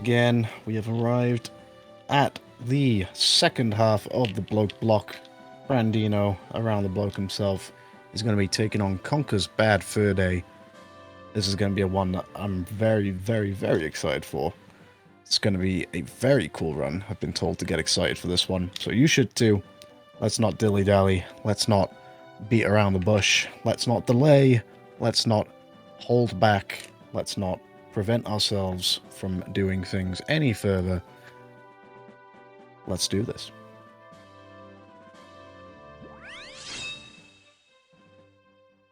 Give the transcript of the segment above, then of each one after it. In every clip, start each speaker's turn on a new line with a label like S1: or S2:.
S1: again. We have arrived at the second half of the bloke block. Brandino, around the bloke himself, is going to be taking on Conker's Bad Fur Day. This is going to be a one that I'm very, very, very excited for. It's going to be a very cool run. I've been told to get excited for this one, so you should too. Let's not dilly-dally. Let's not beat around the bush. Let's not delay. Let's not hold back. Let's not prevent ourselves from doing things any further. Let's do this.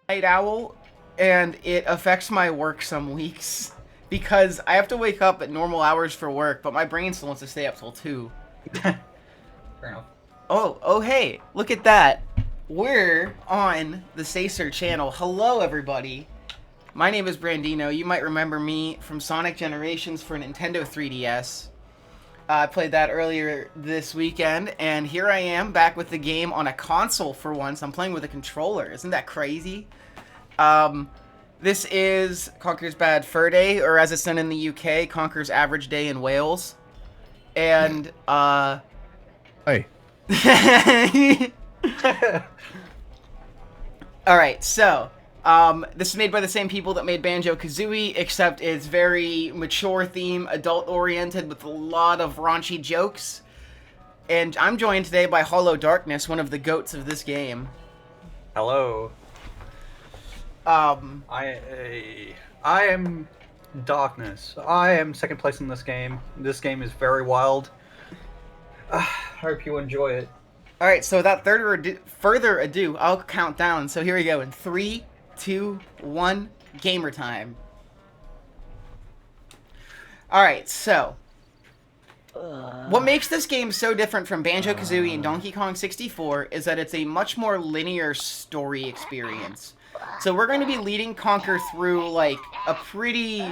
S2: Night owl, and it affects my work some weeks because I have to wake up at normal hours for work, but my brain still wants to stay up till 2.
S3: Fair enough.
S2: Oh, hey, look at that. We're on the Sacer channel. Hello, everybody. My name is Brandino. You might remember me from Sonic Generations for Nintendo 3DS. I played that earlier this weekend, and here I am back with the game on a console for once. I'm playing with a controller. Isn't that crazy? This is Conker's Bad Fur Day, or as it's known in the UK, Conker's Average Day in Wales. And,
S1: Hey.
S2: Alright, so, this is made by the same people that made Banjo-Kazooie, except it's very mature theme, adult-oriented, with a lot of raunchy jokes. And I'm joined today by Hollow Darkness, one of the goats of this game.
S3: Hello. I am Darkness. I am second place in this game. This game is very wild. Hope you enjoy it.
S2: Alright, so without further ado, I'll count down. So here we go, in 3, 2, 1, gamer time. Alright, so what makes this game so different from Banjo-Kazooie and Donkey Kong 64 is that it's a much more linear story experience. So we're going to be leading Conker through, like, a pretty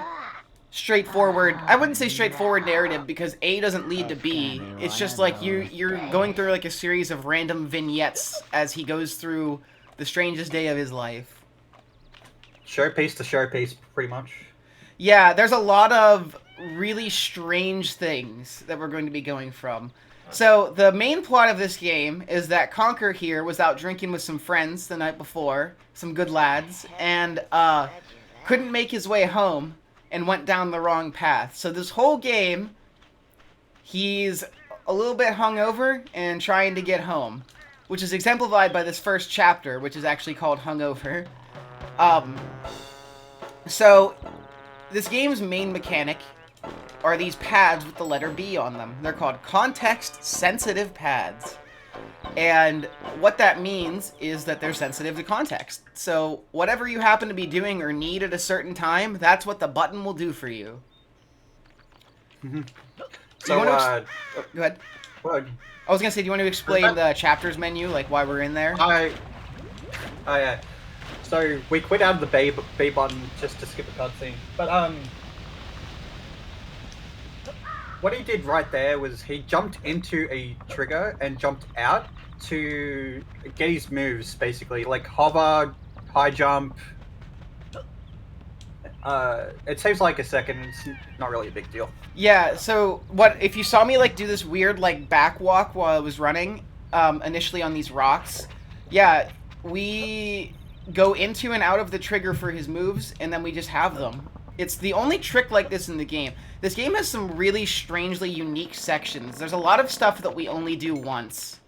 S2: straightforward, I wouldn't say straightforward narrative, because A doesn't lead to B. It's just like you're going through, like, a series of random vignettes as he goes through the strangest day of his life.
S3: Showpiece to showpiece, pretty much.
S2: Yeah, there's a lot of really strange things that we're going to be going from. So, the main plot of this game is that Conker here was out drinking with some friends the night before, some good lads, and couldn't make his way home and went down the wrong path. So this whole game, he's a little bit hungover and trying to get home, which is exemplified by this first chapter, which is actually called Hungover. So, this game's main mechanic are these pads with the letter B on them. They're called context-sensitive pads. And what that means is that they're sensitive to context. So, whatever you happen to be doing or need at a certain time, that's what the button will do for you.
S3: So,
S2: go ahead.
S3: Well,
S2: I was gonna say, do you want to explain the chapters menu, like why we're in there?
S3: yeah. So, we quit out of the B button just to skip a cutscene. But, what he did right there was he jumped into a trigger and jumped out to get his moves, basically. Like hover, high jump. It saves like a second, it's not really a big deal.
S2: Yeah, so if you saw me like do this weird like back walk while I was running, initially on these rocks, yeah, we go into and out of the trigger for his moves, and then we just have them. It's the only trick like this in the game. This game has some really strangely unique sections. There's a lot of stuff that we only do once.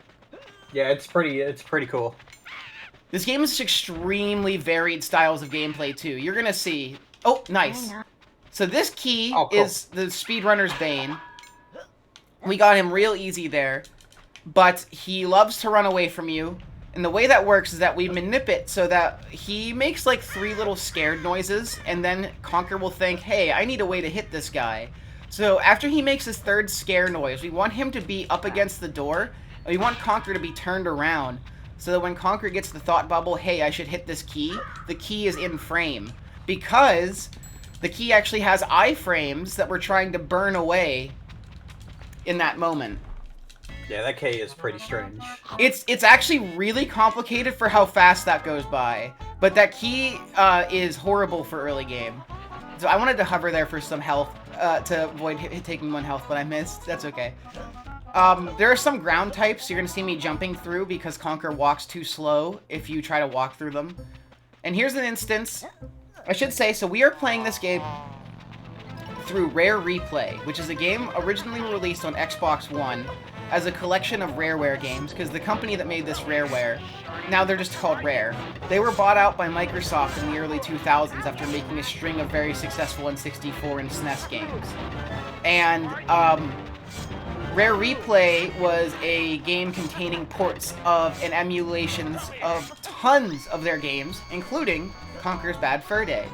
S3: Yeah, it's pretty cool.
S2: This game has extremely varied styles of gameplay too. You're gonna see. Oh, nice. So this key is the speedrunner's bane. We got him real easy there, but he loves to run away from you. And the way that works is that we manipulate so that he makes like 3 little scared noises, and then Conker will think, hey, I need a way to hit this guy. So after he makes his 3rd scare noise, we want him to be up against the door, and we want Conker to be turned around, so that when Conker gets the thought bubble, hey, I should hit this key, the key is in frame. Because the key actually has iframes that we're trying to burn away in that moment.
S3: Yeah, that key is pretty strange.
S2: It's actually really complicated for how fast that goes by, but that key is horrible for early game. So I wanted to hover there for some health. to avoid taking 1 health, but I missed. That's okay. There are some ground types you're going to see me jumping through because Conker walks too slow if you try to walk through them. And here's an instance. I should say, so we are playing this game through Rare Replay, which is a game originally released on Xbox One as a collection of Rareware games, because the company that made this Rareware, now they're just called Rare. They were bought out by Microsoft in the early 2000s after making a string of very successful N64 and SNES games. And, Rare Replay was a game containing ports of and emulations of tons of their games, including Conker's Bad Fur Day.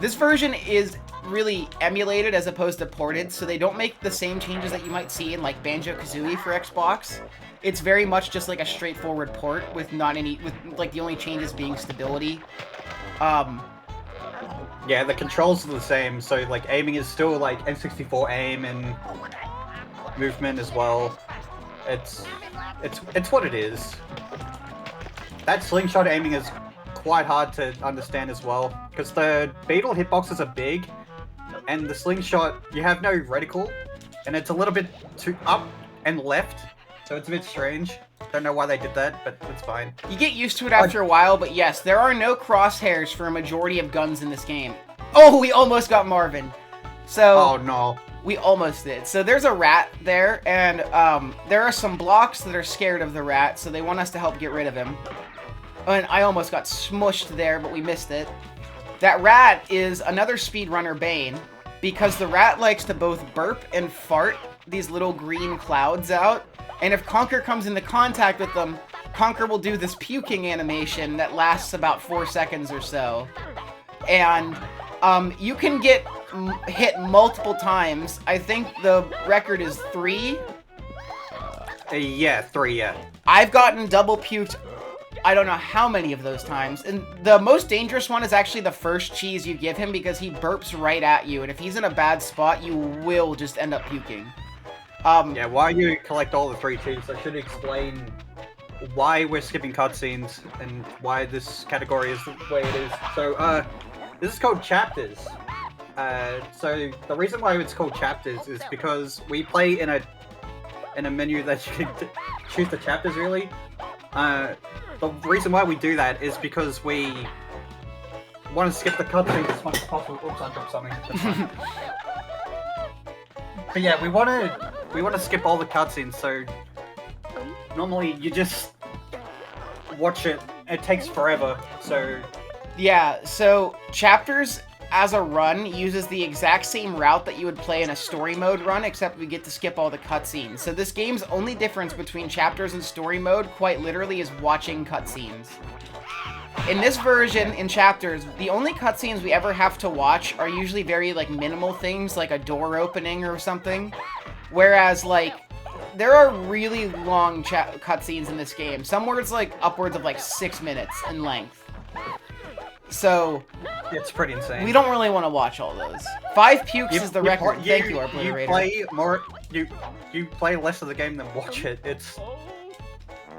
S2: This version is really emulated as opposed to ported, so they don't make the same changes that you might see in like Banjo-Kazooie for Xbox. It's very much just like a straightforward port with like the only changes being stability.
S3: Yeah, the controls are the same, so like aiming is still like N64 aim and movement as well. It's what it is. That slingshot aiming is quite hard to understand as well, because the beetle hitboxes are big, and the slingshot, you have no reticle, and it's a little bit too up and left, so it's a bit strange. Don't know why they did that, but it's fine.
S2: You get used to it after a while, but yes, there are no crosshairs for a majority of guns in this game. Oh, we almost got Marvin. So,
S3: oh no.
S2: We almost did. So there's a rat there, and there are some blocks that are scared of the rat, so they want us to help get rid of him. And I almost got smushed there, but we missed it. That rat is another speedrunner bane, because the rat likes to both burp and fart these little green clouds out, and if Conker comes into contact with them, Conker will do this puking animation that lasts about 4 seconds or so. And you can get hit multiple times. I think the record is 3.
S3: Yeah, 3, yeah.
S2: I've gotten double puked I don't know how many of those times. And the most dangerous one is actually the first cheese you give him, because he burps right at you, and if he's in a bad spot, you will just end up puking.
S3: Yeah, while you collect all the 3 cheese, I should explain why we're skipping cutscenes and why this category is the way it is. So, this is called Chapters. So the reason why it's called Chapters is because we play in a menu that you can choose the chapters, really. The reason why we do that is because we want to skip the cutscenes as much as possible. Oops, I dropped something. That's fine. But yeah, we want to skip all the cutscenes. So normally you just watch it. It takes forever. So
S2: yeah. So Chapters as a run uses the exact same route that you would play in a story mode run, except we get to skip all the cutscenes. So this game's only difference between Chapters and story mode, quite literally, is watching cutscenes. In this version, in Chapters, the only cutscenes we ever have to watch are usually very, like, minimal things, like a door opening or something. Whereas, like, there are really long cutscenes in this game. Some where it's, like, upwards of, like, 6 minutes in length. So
S3: it's pretty insane.
S2: We don't really want to watch all those. 5 pukes is the record. Thank you, our
S3: moderator. You play less of the game than watch it. It's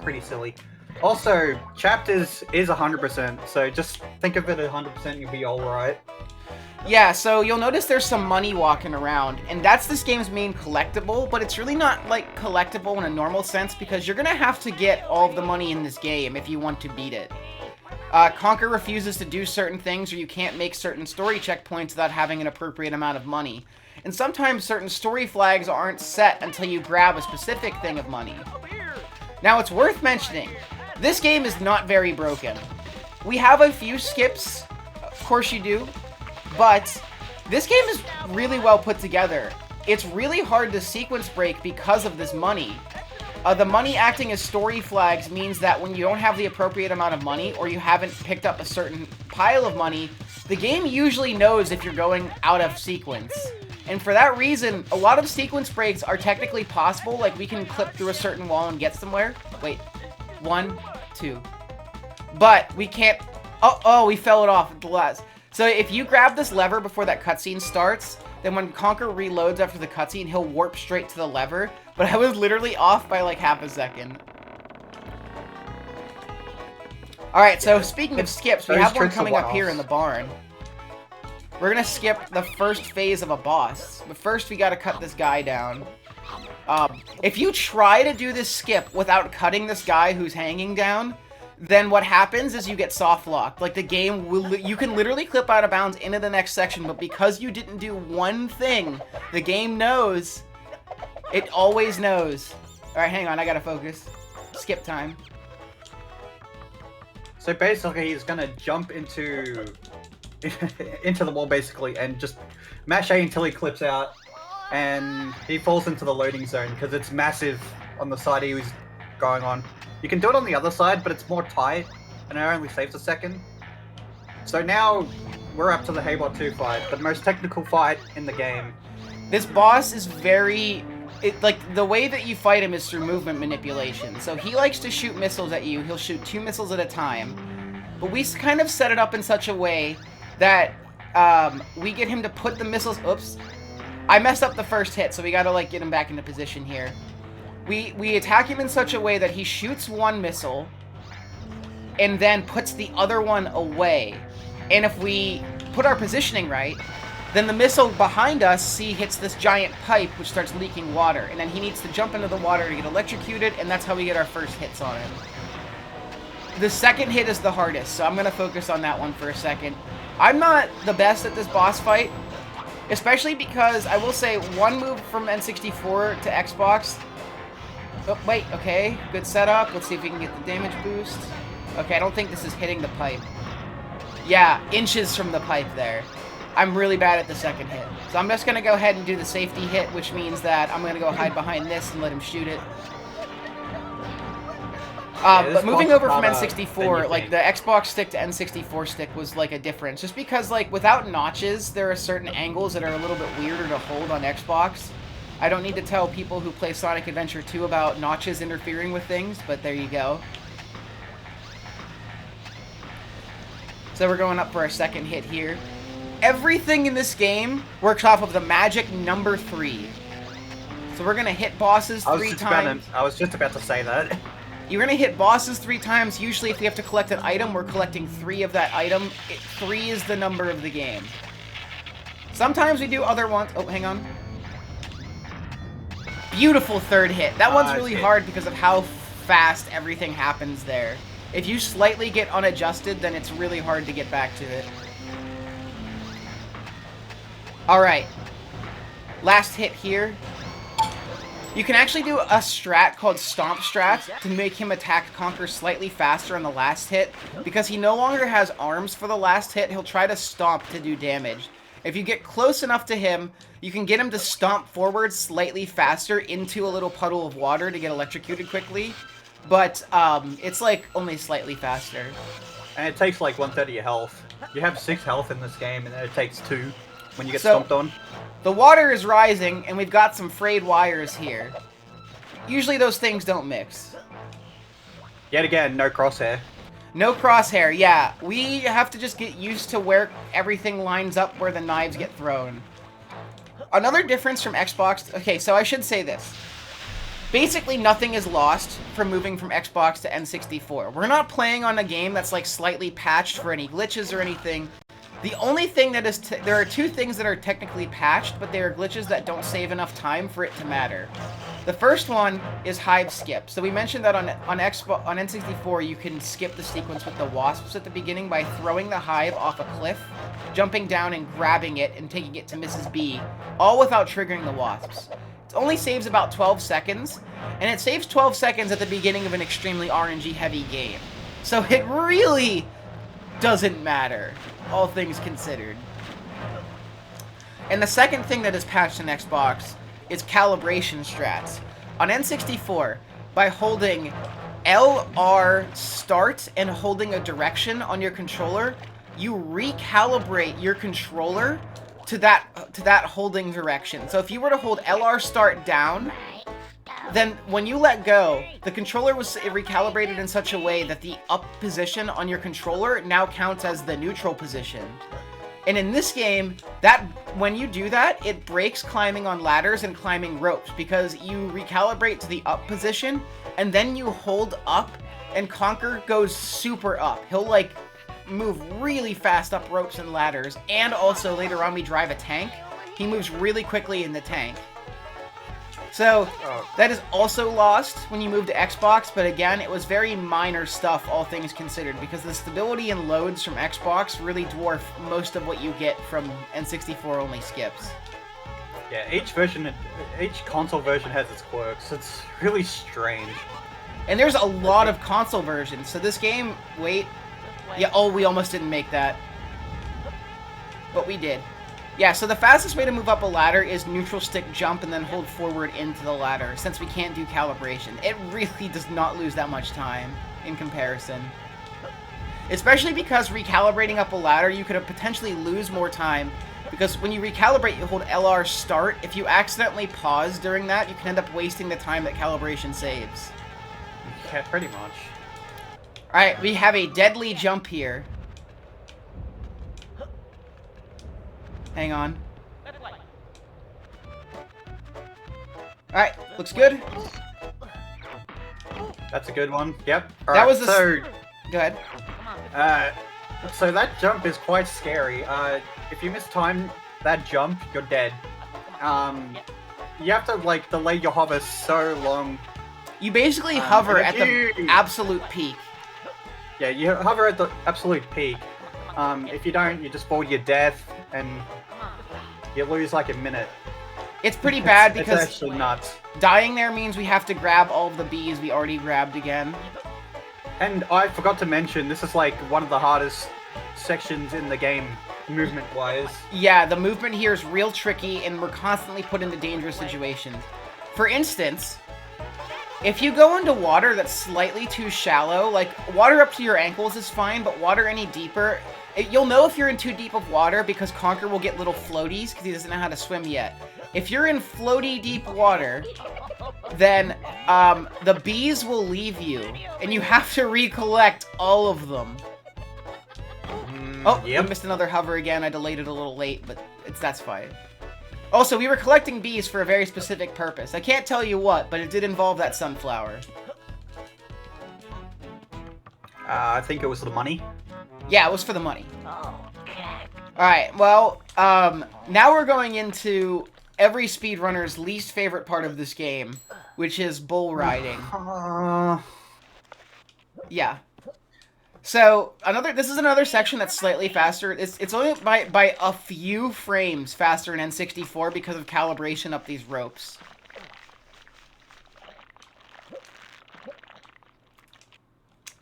S3: pretty silly. Also, Chapters is 100%, so just think of it at 100%, you'll be alright.
S2: Yeah, so you'll notice there's some money walking around, and that's this game's main collectible, but it's really not, like, collectible in a normal sense, because you're gonna have to get all of the money in this game if you want to beat it. Conker refuses to do certain things, or you can't make certain story checkpoints without having an appropriate amount of money. And sometimes certain story flags aren't set until you grab a specific thing of money. Now, it's worth mentioning, this game is not very broken. We have a few skips, of course you do, but this game is really well put together. It's really hard to sequence break because of this money. The money acting as story flags means that when you don't have the appropriate amount of money, or you haven't picked up a certain pile of money, the game usually knows if you're going out of sequence. And for that reason, a lot of sequence breaks are technically possible, like we can clip through a certain wall and get somewhere. Wait, 1, 2. But we can't, oh, we fell it off at the last. So if you grab this lever before that cutscene starts, then when Conker reloads after the cutscene, he'll warp straight to the lever. But I was literally off by like half a second. Alright, so speaking of skips, we have one coming up here in the barn. We're gonna skip the first phase of a boss. But first, we gotta cut this guy down. If you try to do this skip without cutting this guy who's hanging down, then what happens is you get soft locked. Like, the game will, you can literally clip out of bounds into the next section, but because you didn't do one thing, the game knows. It always knows. Alright, hang on, I gotta focus. Skip time.
S3: So basically, he's gonna jump into the wall, basically, and just mash A until he clips out, and he falls into the loading zone, because it's massive on the side he was going on. You can do it on the other side, but it's more tight, and it only saves a second. So now, we're up to the Haybot 2 fight, the most technical fight in the game.
S2: This boss is very... like, the way that you fight him is through movement manipulation. So he likes to shoot missiles at you. He'll shoot 2 missiles at a time. But we kind of set it up in such a way that we get him to put the missiles... Oops. I messed up the first hit, so we gotta, like, get him back into position here. We attack him in such a way that he shoots 1 missile and then puts the other one away. And if we put our positioning right, then the missile behind us, hits this giant pipe, which starts leaking water. And then he needs to jump into the water to get electrocuted, and that's how we get our first hits on him. The second hit is the hardest, so I'm going to focus on that one for a second. I'm not the best at this boss fight, especially because, I will say, one move from N64 to Xbox... Oh, wait, okay, good setup. Let's see if we can get the damage boost. Okay, I don't think this is hitting the pipe. Yeah, inches from the pipe there. I'm really bad at the second hit. So I'm just going to go ahead and do the safety hit, which means that I'm going to go hide behind this and let him shoot it. But moving over from N64, like, the Xbox stick to N64 stick was, like, a difference. Just because, like, without notches, there are certain angles that are a little bit weirder to hold on Xbox. I don't need to tell people who play Sonic Adventure 2 about notches interfering with things, but there you go. So we're going up for our second hit here. Everything in this game works off of the magic number 3. So we're going to hit bosses 3 times.
S3: I was just about to say that.
S2: You're going to hit bosses 3 times. Usually if we have to collect an item, we're collecting 3 of that item. 3 is the number of the game. Sometimes we do other ones. Oh, hang on. Beautiful third hit. That one's really hard because of how fast everything happens there. If you slightly get unadjusted, then it's really hard to get back to it. Alright. Last hit here. You can actually do a strat called Stomp Strat to make him attack Conker slightly faster on the last hit. Because he no longer has arms for the last hit, he'll try to stomp to do damage. If you get close enough to him, you can get him to stomp forward slightly faster into a little puddle of water to get electrocuted quickly. But, it's, like, only slightly faster.
S3: And it takes, like, 1/3 of your health. You have 6 health in this game, and then it takes 2 when you get stomped on.
S2: The water is rising, and we've got some frayed wires here. Usually those things don't mix.
S3: Yet again, no crosshair.
S2: No crosshair, yeah. We have to just get used to where everything lines up where the knives get thrown. Another difference from Xbox... Okay, so I should say this. Basically, nothing is lost from moving from Xbox to N64. We're not playing on a game that's, like, slightly patched for any glitches or anything. The only thing that is... there are 2 things that are technically patched, but they are glitches that don't save enough time for it to matter. The first one is Hive Skip. So we mentioned that on N64, you can skip the sequence with the wasps at the beginning by throwing the hive off a cliff, jumping down and grabbing it and taking it to Mrs. B, all without triggering the wasps. It only saves about 12 seconds, and it saves 12 seconds at the beginning of an extremely RNG-heavy game. So it really doesn't matter, all things considered. And the second thing that is patched in Xbox is calibration strats. On N64, by holding LR start and holding a direction on your controller, you recalibrate your controller to that holding direction. So if you were to hold LR start down, then when you let go, the controller was recalibrated in such a way that the up position on your controller now counts as the neutral position. And in this game, when you do that, it breaks climbing on ladders and climbing ropes, because you recalibrate to the up position, and then you hold up, and Conker goes super up. He'll, like, move really fast up ropes and ladders, and also later on we drive a tank. He moves really quickly in the tank. So, that is also lost when you move to Xbox, but again, it was very minor stuff, all things considered, because the stability and loads from Xbox really dwarf most of what you get from N64-only skips.
S3: Yeah, each console version has its quirks. It's really strange.
S2: And there's a lot of console versions, so this game, wait. Yeah, oh, we almost didn't make that. But we did. Yeah, so the fastest way to move up a ladder is neutral stick jump and then hold forward into the ladder, since we can't do calibration. It really does not lose that much time in comparison. Especially because recalibrating up a ladder, you could potentially lose more time, because when you recalibrate, you hold LR start. If you accidentally pause during that, you can end up wasting the time that calibration saves.
S3: Yeah, pretty much.
S2: Alright, we have a deadly jump here. Hang on. Alright, looks good.
S3: That's a good one. Yep. All
S2: that
S3: right,
S2: was the...
S3: so,
S2: go ahead.
S3: So that jump is quite scary. If you miss time that jump, you're dead. You have to, like, delay your hover so long.
S2: You basically hover at the absolute peak.
S3: Yeah, you hover at the absolute peak. If you don't, you just fall to your death, and you lose like a minute.
S2: It's pretty bad because
S3: it's actually nuts.
S2: Dying there means we have to grab all of the bees we already grabbed again.
S3: And I forgot to mention, this is like one of the hardest sections in the game, movement-wise.
S2: Yeah, the movement here is real tricky, and we're constantly put into dangerous situations. For instance, if you go into water that's slightly too shallow, like, water up to your ankles is fine, but water any deeper, you'll know if you're in too deep of water because Conker will get little floaties because he doesn't know how to swim yet. If you're in floaty deep water, then the bees will leave you, and you have to recollect all of them. Oh,
S3: yep.
S2: We missed another hover again. I delayed it a little late, but that's fine. Also, we were collecting bees for a very specific purpose. I can't tell you what, but it did involve that sunflower.
S3: I think it was the money.
S2: Yeah, it was for the money. Alright, well, now we're going into every speedrunner's least favorite part of this game, which is bull riding. Yeah. So, this is another section that's slightly faster. It's only by a few frames faster in N64 because of calibration up these ropes.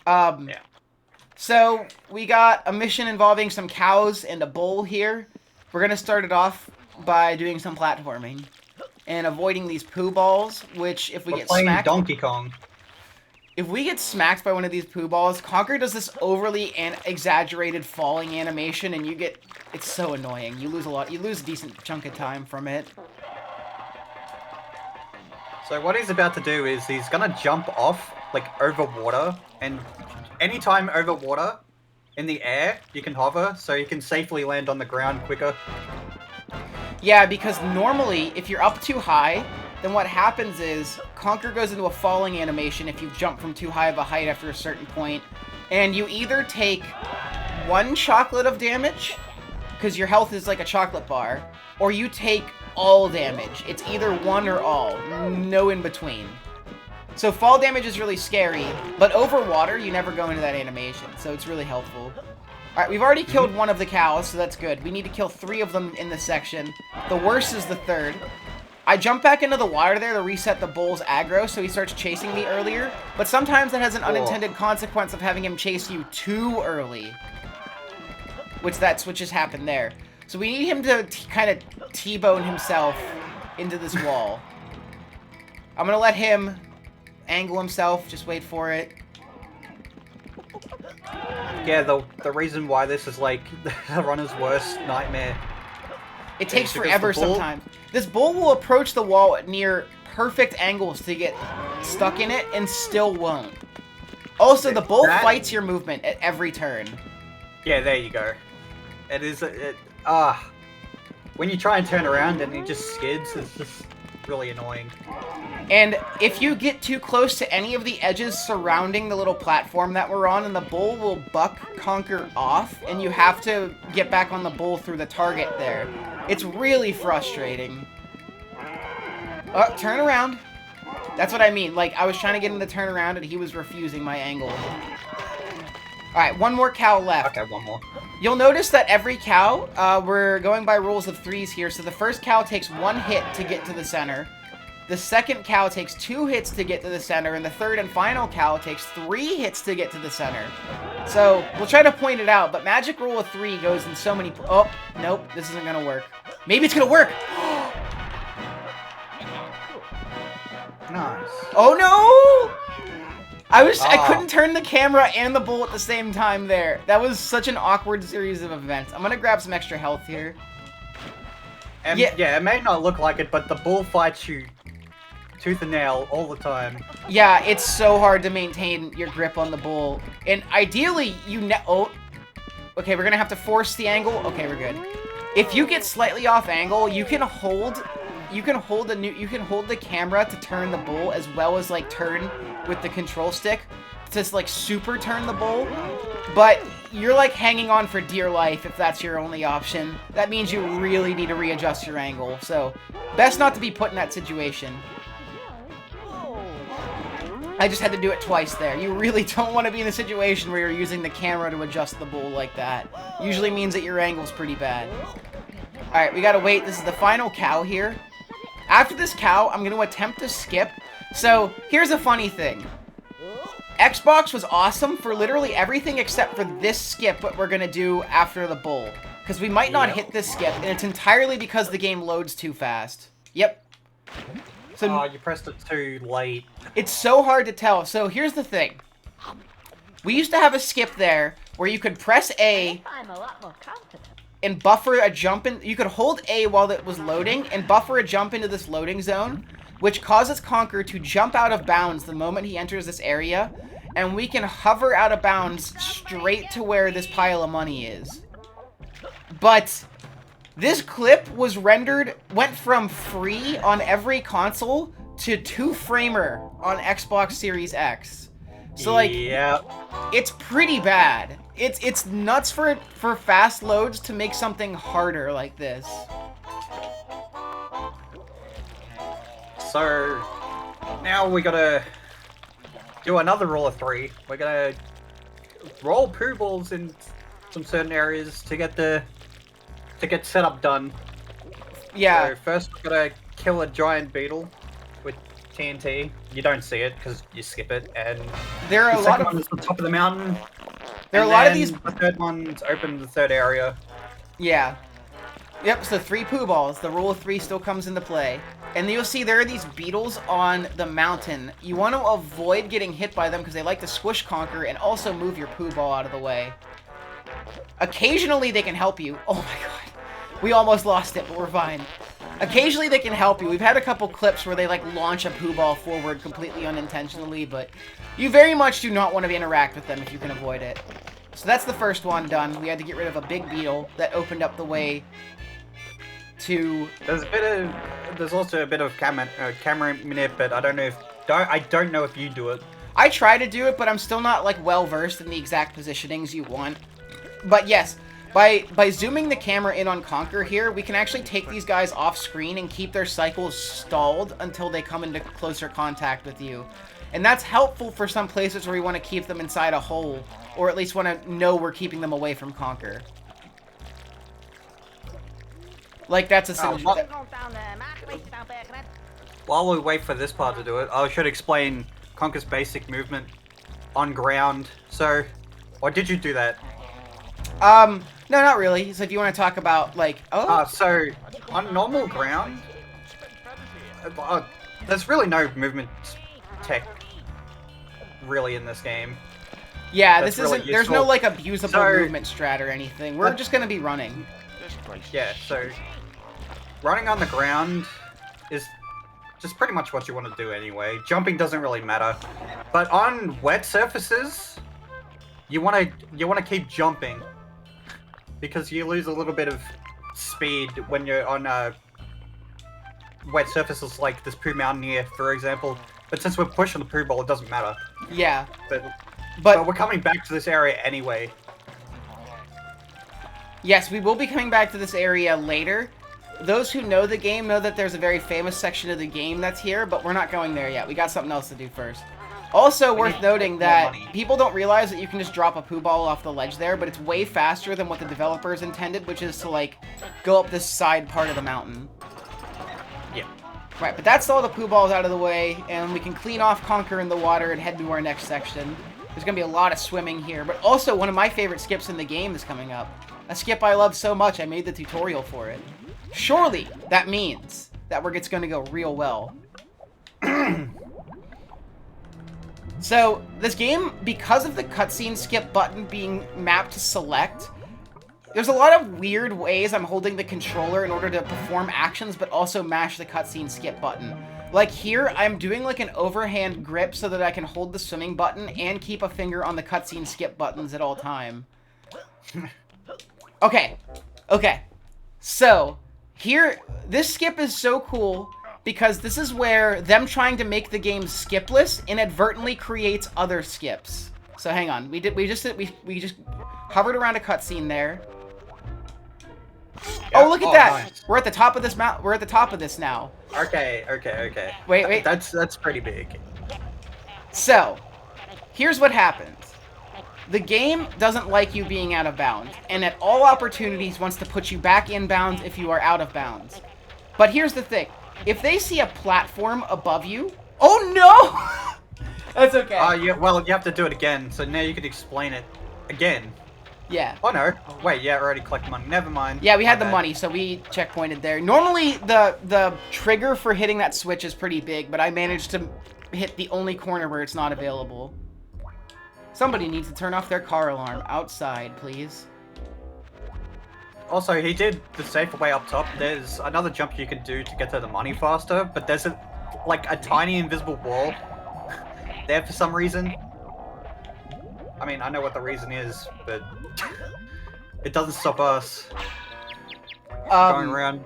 S3: Yeah.
S2: So, we got a mission involving some cows and a bull here. We're gonna start it off by doing some platforming and avoiding these poo balls, which if we get smacked...
S3: Donkey Kong.
S2: If we get smacked by one of these poo balls, Conker does this overly exaggerated falling animation, and you get... It's so annoying. You lose a decent chunk of time from it.
S3: So what he's about to do is he's gonna jump off, like, over water, and anytime over water, in the air, you can hover, so you can safely land on the ground quicker.
S2: Yeah, because normally, if you're up too high, then what happens is Conker goes into a falling animation if you jump from too high of a height after a certain point, and you either take 1 chocolate of damage, because your health is like a chocolate bar, or you take all damage. It's either 1 or all, no in between. So fall damage is really scary, but over water, you never go into that animation, so it's really helpful. Alright, we've already killed 1 of the cows, so that's good. We need to kill 3 of them in this section. The worst is the 3rd. I jumped back into the water there to reset the bull's aggro, so he starts chasing me earlier, but sometimes that has an unintended consequence of having him chase you too early. Which just happened there. So we need him to kind of T-bone himself into this wall. I'm gonna let him angle himself, just wait for it.
S3: Yeah, the reason why this is like the runner's worst nightmare.
S2: It takes forever sometimes. This bull will approach the wall at near perfect angles to get stuck in it and still won't. Also, the bull fights your movement at every turn.
S3: Yeah, there you go. It is when you try and turn around and he just skids, it's just... really annoying.
S2: And if you get too close to any of the edges surrounding the little platform that we're on, and the bull will buck Conker off, and you have to get back on the bull through the target there. It's really frustrating. Oh, turn around. That's what I mean. Like, I was trying to get him to turn around, and he was refusing my angle. Alright, one more cow left.
S3: Okay, one more.
S2: You'll notice that every cow, we're going by rules of threes here, so the first cow takes 1 hit to get to the center. The second cow takes 2 hits to get to the center, and the third and final cow takes 3 hits to get to the center. So, we'll try to point it out, but magic rule of 3 goes in so many... Oh, nope, this isn't gonna work. Maybe it's gonna work!
S3: Nice.
S2: Oh no! I couldn't turn the camera and the bull at the same time there. That was such an awkward series of events. I'm gonna grab some extra health here.
S3: And yeah, it may not look like it, but the bull fights you tooth and nail all the time.
S2: Yeah, it's so hard to maintain your grip on the bull. And ideally, oh, okay, we're gonna have to force the angle. Okay, we're good. If you get slightly off angle, you can hold the camera to turn the bull as well as like turn with the control stick to like super turn the bull. But you're like hanging on for dear life if that's your only option. That means you really need to readjust your angle. So best not to be put in that situation. I just had to do it twice there. You really don't want to be in a situation where you're using the camera to adjust the bull like that. Usually means that your angle's pretty bad. Alright, we gotta wait. This is the final cow here. After this cow, I'm gonna attempt to skip. So, here's a funny thing. Xbox was awesome for literally everything except for this skip, what we're gonna do after the bull. Because we might not hit this skip, and it's entirely because the game loads too fast. Yep. So,
S3: oh, you pressed it too late.
S2: It's so hard to tell. So here's the thing. We used to have a skip there where you could press A and buffer a jump in. You could hold A while it was loading and buffer a jump into this loading zone, which causes Conker to jump out of bounds the moment he enters this area, and we can hover out of bounds straight to where this pile of money is. But this clip was went from free on every console to 2-framer on Xbox Series X. So like,
S3: yeah,
S2: it's pretty bad. It's nuts for fast loads to make something harder like this.
S3: So now we gotta do another rule of 3. We're gonna roll poo balls in some certain areas to get setup done.
S2: Yeah.
S3: So first we're gonna kill a giant beetle with TNT. You don't see it because you skip it, and
S2: there are
S3: the second one is the top of the mountain.
S2: There are a lot of these.
S3: The third one's open the third area.
S2: Yeah. Yep. So 3 poo balls. The rule of 3 still comes into play, and you'll see there are these beetles on the mountain. You want to avoid getting hit by them because they like to squish Conker and also move your poo ball out of the way. Occasionally they can help you. Oh my god. We almost lost it, but we're fine. Occasionally they can help you. We've had a couple clips where they like launch a poo ball forward completely unintentionally, but you very much do not want to interact with them if you can avoid it. So that's the first one done. We had to get rid of a big beetle that opened up the way to...
S3: There's also a bit of camera manip, but I don't know if you do it.
S2: I try to do it, but I'm still not like well versed in the exact positionings you want. But yes, by zooming the camera in on Conker here, we can actually take these guys off screen and keep their cycles stalled until they come into closer contact with you. And that's helpful for some places where we want to keep them inside a hole, or at least want to know we're keeping them away from Conker. Like, that's a
S3: While we wait for this part to do it, I should explain Conker's basic movement on ground. So, or did you do that?
S2: No, not really. So if you want to talk about, like,
S3: so, on normal ground, there's really no movement tech, really, in this game.
S2: Yeah,
S3: That's
S2: this isn't,
S3: really
S2: there's no,
S3: useful.
S2: like, abusable movement strat or anything. We're just gonna be running.
S3: Yeah, so, running on the ground is just pretty much what you want to do anyway. Jumping doesn't really matter. But on wet surfaces, you want to keep jumping, because you lose a little bit of speed when you're on wet surfaces like this poo mountain here, for example. But since we're pushing the poo ball, it doesn't matter.
S2: Yeah.
S3: But we're coming back to this area anyway.
S2: Yes, we will be coming back to this area later. Those who know the game know that there's a very famous section of the game that's here, but we're not going there yet. We got something else to do first. Also worth noting that people don't realize that you can just drop a poo ball off the ledge there, but it's way faster than what the developers intended, which is to, like, go up this side part of the mountain.
S3: Yeah.
S2: Right, but that's all the poo balls out of the way, and we can clean off Conker in the water and head to our next section. There's going to be a lot of swimming here, but also one of my favorite skips in the game is coming up. A skip I love so much, I made the tutorial for it. Surely, that means that it's going to go real well. So, this game, because of the cutscene skip button being mapped to select, there's a lot of weird ways I'm holding the controller in order to perform actions, but also mash the cutscene skip button. Like here, I'm doing like an overhand grip so that I can hold the swimming button and keep a finger on the cutscene skip buttons at all time. Okay. So, here, this skip is so cool because this is where them trying to make the game skipless inadvertently creates other skips. So hang on, we just hovered around a cutscene there. Yeah. Oh, look at that! Nice. We're at the top of this mountain. We're at the top of this now.
S3: Okay.
S2: Wait.
S3: That's pretty big.
S2: So, here's what happens. The game doesn't like you being out of bounds, and at all opportunities wants to put you back in bounds if you are out of bounds. But here's the thing. If they see a platform above you... Oh, no! That's okay.
S3: Yeah, well, you have to do it again, so now you can explain it again.
S2: Yeah.
S3: Oh, no. Wait, yeah, already collected money. Never mind.
S2: Yeah, we had the money, so we checkpointed there. Normally, the trigger for hitting that switch is pretty big, but I managed to hit the only corner where it's not available. Somebody needs to turn off their car alarm outside, please.
S3: Also, he did the safer way up top. There's another jump you can do to get to the money faster, but there's a tiny invisible wall there for some reason. I mean, I know what the reason is, but it doesn't stop us going around.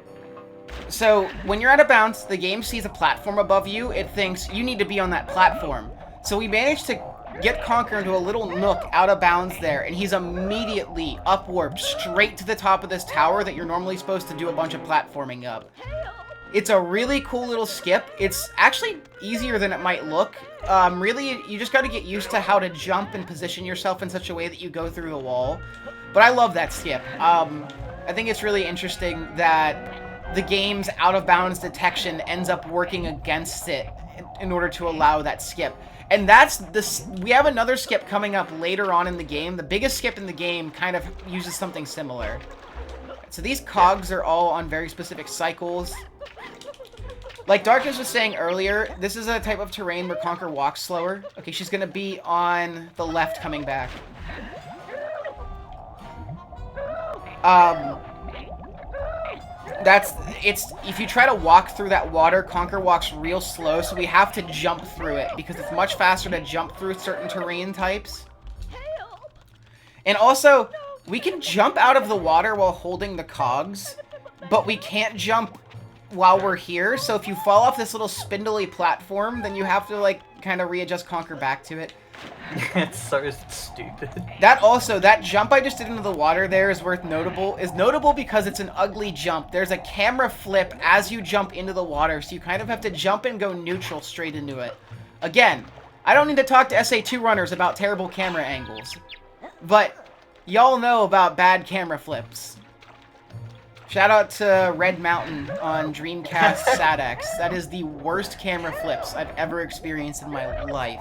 S2: So, when you're out of bounds, the game sees a platform above you. It thinks you need to be on that platform. So we managed to get Conker into a little nook out of bounds there, and he's immediately upwarped straight to the top of this tower that you're normally supposed to do a bunch of platforming up. It's a really cool little skip. It's actually easier than it might look. Really, you just got to get used to how to jump and position yourself in such a way that you go through the wall. But I love that skip. I think it's really interesting that the game's out-of-bounds detection ends up working against it in order to allow that skip. And that's this. We have another skip coming up later on in the game. The biggest skip in the game kind of uses something similar. So these cogs are all on very specific cycles. Like Darkness was saying earlier, this is a type of terrain where Conker walks slower. Okay, she's gonna be on the left coming back. If you try to walk through that water, Conker walks real slow, so we have to jump through it, because it's much faster to jump through certain terrain types. And also, we can jump out of the water while holding the cogs, but we can't jump while we're here, so if you fall off this little spindly platform, then you have to, like, kind of readjust Conker back to it.
S3: It's so stupid.
S2: That jump I just did into the water there is notable because it's an ugly jump. There's a camera flip as you jump into the water, so you kind of have to jump and go neutral straight into it. Again, I don't need to talk to SA2 runners about terrible camera angles, but y'all know about bad camera flips. Shout out to Red Mountain on Dreamcast SADX. That is the worst camera flips I've ever experienced in my life.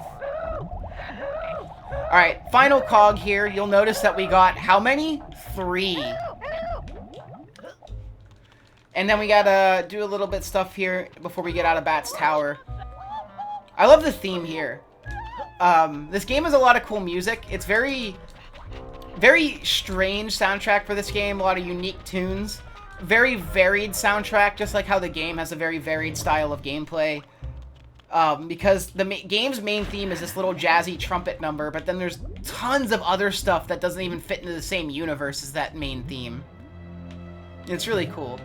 S2: Alright, final cog here. You'll notice that we got how many? 3. And then we gotta do a little bit stuff here before we get out of Bat's Tower. I love the theme here. This game has a lot of cool music. It's very strange soundtrack for this game. A lot of unique tunes. Very varied soundtrack, just like how the game has a very varied style of gameplay. Because the game's main theme is this little jazzy trumpet number, but then there's tons of other stuff that doesn't even fit into the same universe as that main theme. It's really cool.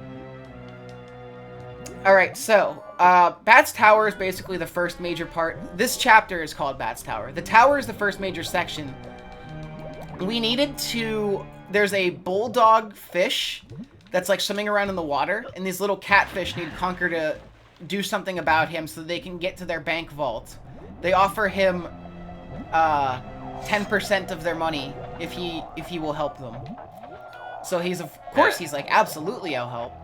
S2: Alright, so, Bats Tower is basically the first major part. This chapter is called Bats Tower. The tower is the first major section. We needed to... There's a bulldog fish that's, like, swimming around in the water, and these little catfish need Conker to do something about him so they can get to their bank vault. They offer him, 10% of their money if he will help them. So he's, of course, he's like, absolutely, I'll help.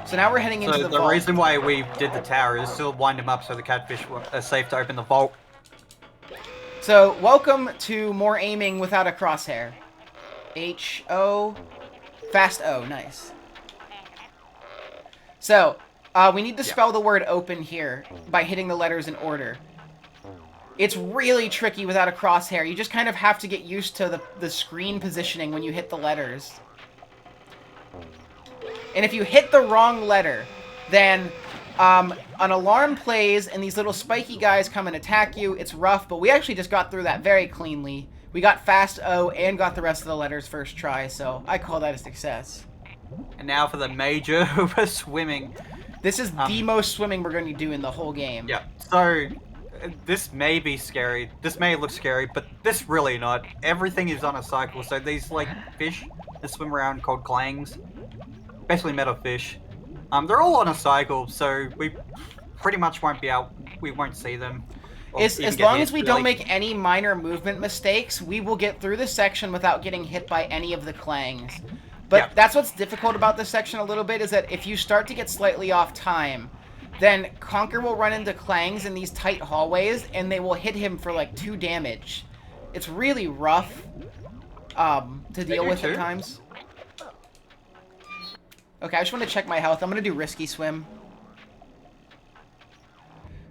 S2: So now we're heading into the vault.
S3: The reason why we did the tower is to wind him up so the catfish are safe to open the vault.
S2: So, welcome to more aiming without a crosshair. H-O... Fast O, nice. So, we need to spell the word open here by hitting the letters in order. It's really tricky without a crosshair. You just kind of have to get used to the screen positioning when you hit the letters. And if you hit the wrong letter, then an alarm plays and these little spiky guys come and attack you. It's rough, but we actually just got through that very cleanly. We got fast O and got the rest of the letters first try, so I call that a success.
S3: And now for the major swimming.
S2: This is the most swimming we're going to do in the whole game.
S3: Yeah, so this may be scary. This may look scary, but this really not. Everything is on a cycle, so these, like, fish that swim around called clangs, basically metal fish, they're all on a cycle, so we pretty much won't be out, we won't see them.
S2: As long as we don't make any minor movement mistakes, we will get through this section without getting hit by any of the clangs. But that's what's difficult about this section a little bit, is that if you start to get slightly off time, then Conker will run into clangs in these tight hallways, and they will hit him for like 2 damage. It's really rough to deal with at times. Okay, I just want to check my health. I'm going to do risky swim.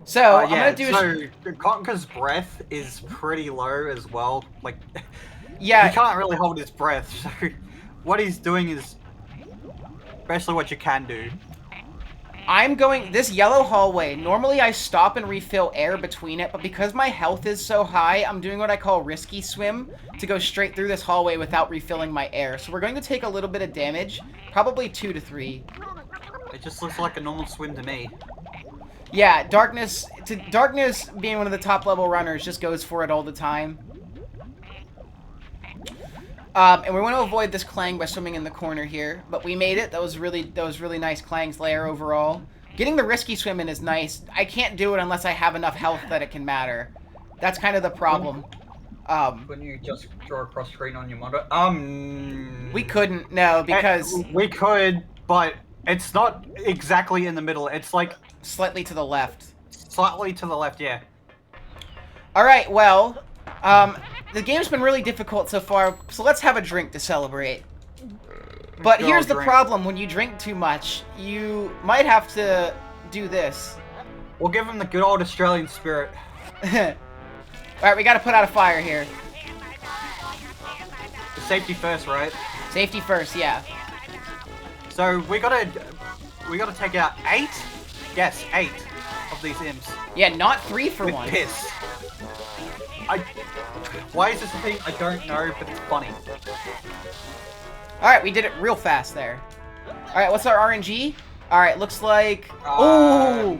S2: So, I'm going to do...
S3: So, Conker's breath is pretty low as well. Like,
S2: yeah,
S3: he can't really hold his breath, so what he's doing is basically what you can do.
S2: I'm going... This yellow hallway, normally I stop and refill air between it, but because my health is so high, I'm doing what I call risky swim to go straight through this hallway without refilling my air. So we're going to take a little bit of damage, probably 2 to 3.
S3: It just looks like a normal swim to me.
S2: Yeah, Darkness being one of the top level runners just goes for it all the time. And we want to avoid this clang by swimming in the corner here, but we made it. That was really nice clang's lair overall. Getting the risky swim in is nice. I can't do it unless I have enough health that it can matter. That's kind of the problem.
S3: Couldn't you just draw a cross screen on your monitor?
S2: We couldn't, no, because...
S3: We could, but it's not exactly in the middle. It's like...
S2: Slightly to the left.
S3: Slightly to the left, yeah.
S2: Alright, well, the game's been really difficult so far, so let's have a drink to celebrate. But here's the problem, when you drink too much, you might have to do this.
S3: We'll give him the good old Australian spirit.
S2: Alright, we gotta put out a fire here.
S3: Safety first, right?
S2: Safety first, yeah.
S3: So, we gotta take out 8? Yes, 8 of these imps.
S2: Yeah, not 3 for
S3: with
S2: one.
S3: Piss. Why is this a thing? I don't know, but it's funny.
S2: Alright, we did it real fast there. Alright, what's our RNG? Alright, looks like... Ooh!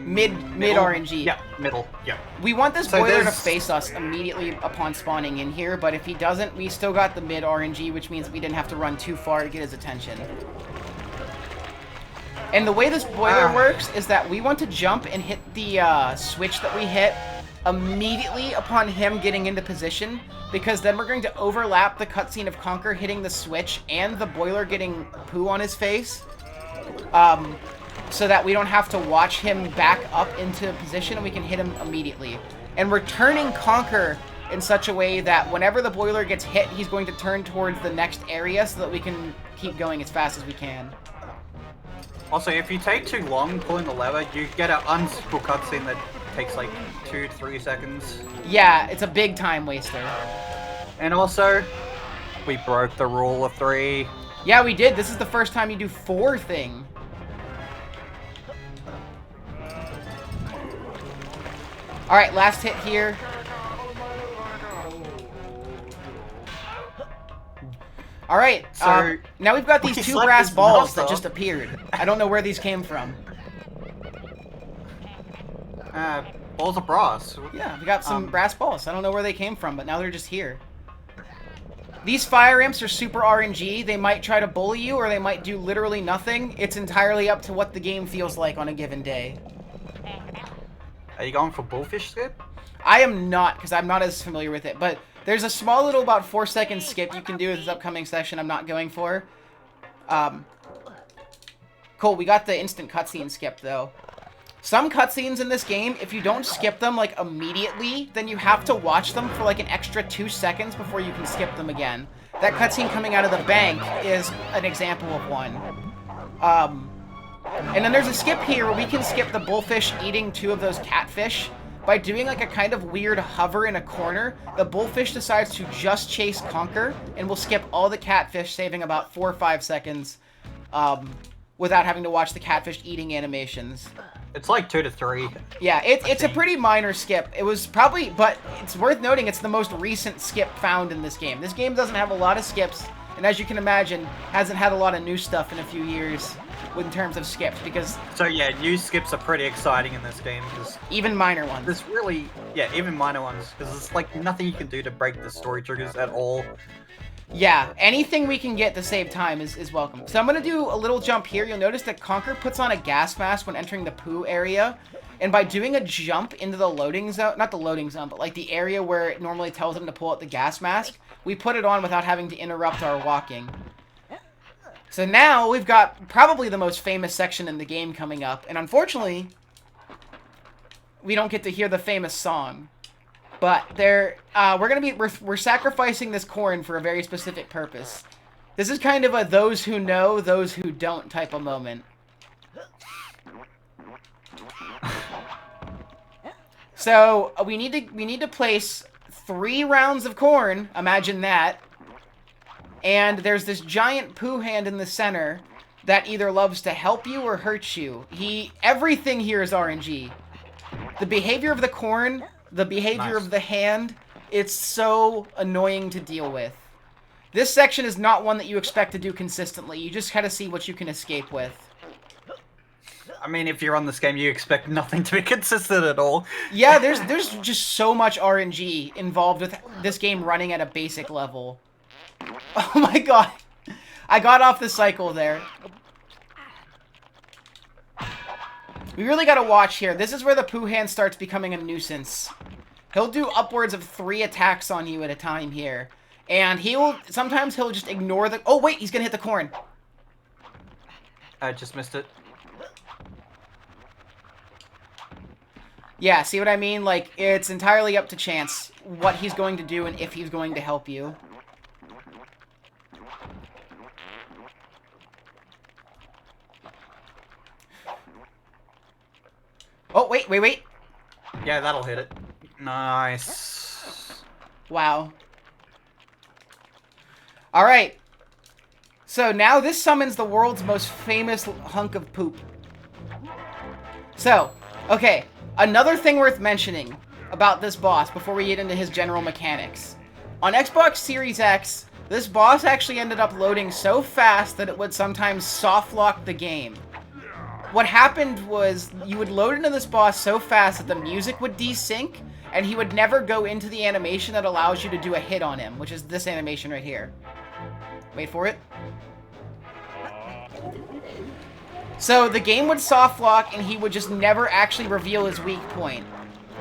S2: Mid RNG.
S3: Yeah, middle. Yeah.
S2: We want this boiler to face us immediately upon spawning in here, but if he doesn't, we still got the mid RNG, which means we didn't have to run too far to get his attention. And the way this boiler works is that we want to jump and hit the switch that we hit immediately upon him getting into position, because then we're going to overlap the cutscene of Conker hitting the switch and the boiler getting poo on his face, so that we don't have to watch him back up into position and we can hit him immediately. And we're turning Conker in such a way that whenever the boiler gets hit, he's going to turn towards the next area so that we can keep going as fast as we can.
S3: Also, if you take too long pulling the lever, you get an unskippable cutscene that takes like 2 to 3 seconds.
S2: Yeah, it's a big time waster.
S3: And also, we broke the rule of 3.
S2: Yeah, we did. This is the first time you do 4 thing. Alright, last hit here. All right.
S3: So
S2: now we've got these
S3: we
S2: two
S3: slept
S2: brass
S3: this
S2: balls
S3: mouse
S2: that
S3: off.
S2: just appeared. I don't know where these came from.
S3: Balls of brass.
S2: Yeah, we got some brass balls. I don't know where they came from, but now they're just here. These fire imps are super RNG. They might try to bully you, or they might do literally nothing. It's entirely up to what the game feels like on a given day.
S3: Are you going for bullfish skip?
S2: I am not, because I'm not as familiar with it, but there's a small little about 4-second skip you can do with this upcoming session I'm not going for. Cool, we got the instant cutscene skip, though. Some cutscenes in this game, if you don't skip them, like, immediately, then you have to watch them for, like, an extra 2 seconds before you can skip them again. That cutscene coming out of the bank is an example of one. And then there's a skip here where we can skip the bullfish eating 2 of those catfish. By doing, like, a kind of weird hover in a corner, the bullfish decides to just chase Conker, and will skip all the catfish, saving about 4 or 5 seconds, without having to watch the catfish eating animations.
S3: It's like 2 to 3.
S2: Yeah, it's a pretty minor skip. It was probably, but it's worth noting it's the most recent skip found in this game. This game doesn't have a lot of skips, and as you can imagine, hasn't had a lot of new stuff in a few years in terms of skips, because...
S3: So yeah, new skips are pretty exciting in this game, because...
S2: Even minor ones.
S3: There's really... Yeah, even minor ones, because there's like nothing you can do to break the story triggers at all.
S2: Yeah, anything we can get to save time is welcome. So I'm going to do a little jump here. You'll notice that Conker puts on a gas mask when entering the poo area. And by doing a jump into the loading zone, not the loading zone, but like the area where it normally tells him to pull out the gas mask, we put it on without having to interrupt our walking. So now we've got probably the most famous section in the game coming up. And unfortunately, we don't get to hear the famous song. But we're sacrificing this corn for a very specific purpose. This is kind of a those who know, those who don't type of moment. So we need to place 3 rounds of corn. Imagine that. And there's this giant poo hand in the center that either loves to help you or hurt you. Everything here is RNG. The behavior of the corn. The behavior of the hand, it's so annoying to deal with. This section is not one that you expect to do consistently. You just gotta see what you can escape with.
S3: I mean, if you're on this game, you expect nothing to be consistent at all.
S2: Yeah, there's just so much RNG involved with this game running at a basic level. Oh my god. I got off the cycle there. We really gotta watch here. This is where the poo hand starts becoming a nuisance. He'll do upwards of 3 attacks on you at a time here. And sometimes he'll just ignore the... Oh, wait, he's gonna hit the corn.
S3: I just missed it.
S2: Yeah, see what I mean? Like, it's entirely up to chance what he's going to do and if he's going to help you. Oh, wait.
S3: Yeah, that'll hit it. Nice.
S2: Wow. Alright. So now this summons the world's most famous hunk of poop. So, okay. Another thing worth mentioning about this boss before we get into his general mechanics. On Xbox Series X, this boss actually ended up loading so fast that it would sometimes soft lock the game. What happened was, you would load into this boss so fast that the music would desync, and he would never go into the animation that allows you to do a hit on him, which is this animation right here. Wait for it. So the game would soft lock, and he would just never actually reveal his weak point.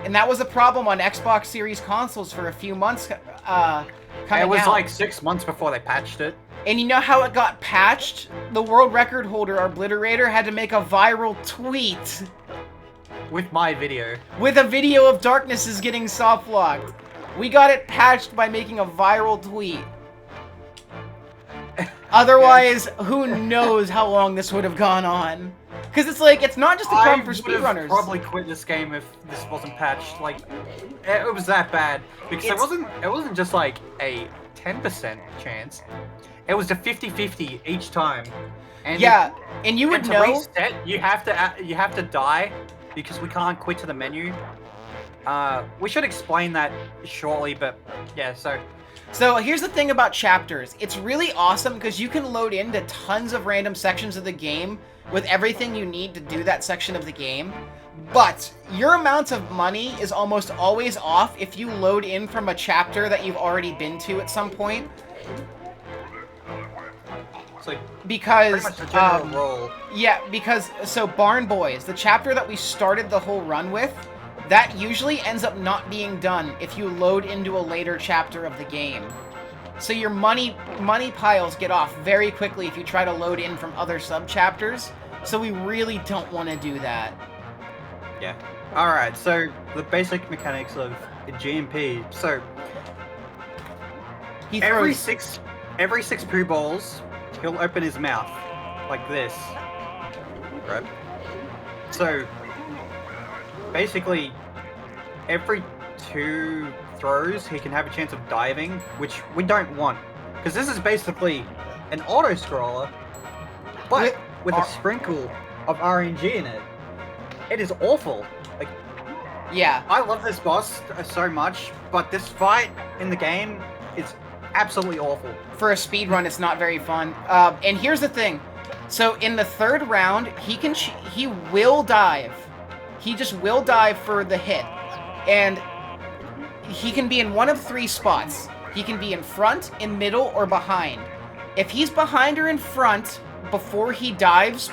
S2: And that was a problem on Xbox Series consoles for a few months coming out.
S3: It was like 6 months before they patched it.
S2: And you know how it got patched? The world record holder, Obliterator, had to make a viral tweet.
S3: With my video.
S2: With a video of Darknesses getting soft-locked. We got it patched by making a viral tweet. Otherwise, who knows how long this would have gone on. Because it's like, it's not just a problem for speedrunners.
S3: I probably quit this game if this wasn't patched. Like, it was that bad. Because it wasn't just like a 10% chance. It was a 50-50 each time. And
S2: yeah, and you would know...
S3: reset, you have to die, because we can't quit to the menu. We should explain that shortly, but yeah, so...
S2: So here's the thing about chapters. It's really awesome because you can load into tons of random sections of the game with everything you need to do that section of the game. But your amount of money is almost always off if you load in from a chapter that you've already been to at some point.
S3: It's like
S2: Because,
S3: pretty much the general role.
S2: yeah, because, so Barn Boys, the chapter that we started the whole run with, that usually ends up not being done if you load into a later chapter of the game. So your money piles get off very quickly if you try to load in from other sub-chapters, so we really don't want to do that.
S3: Yeah. Alright, so the basic mechanics of a GMP. So
S2: He
S3: every
S2: throws...
S3: six poo balls, he'll open his mouth like this. Right? So basically every 2 throws he can have a chance of diving, which we don't want. Because this is basically an auto-scroller, but with a sprinkle of RNG in it. It is awful. Like,
S2: Yeah.
S3: I love this boss so much, but this fight in the game is absolutely awful.
S2: For a speedrun, it's not very fun. And here's the thing. So in the 3rd round, he will dive. He just will dive for the hit. And he can be in one of 3 spots. He can be in front, in middle, or behind. If he's behind or in front before he dives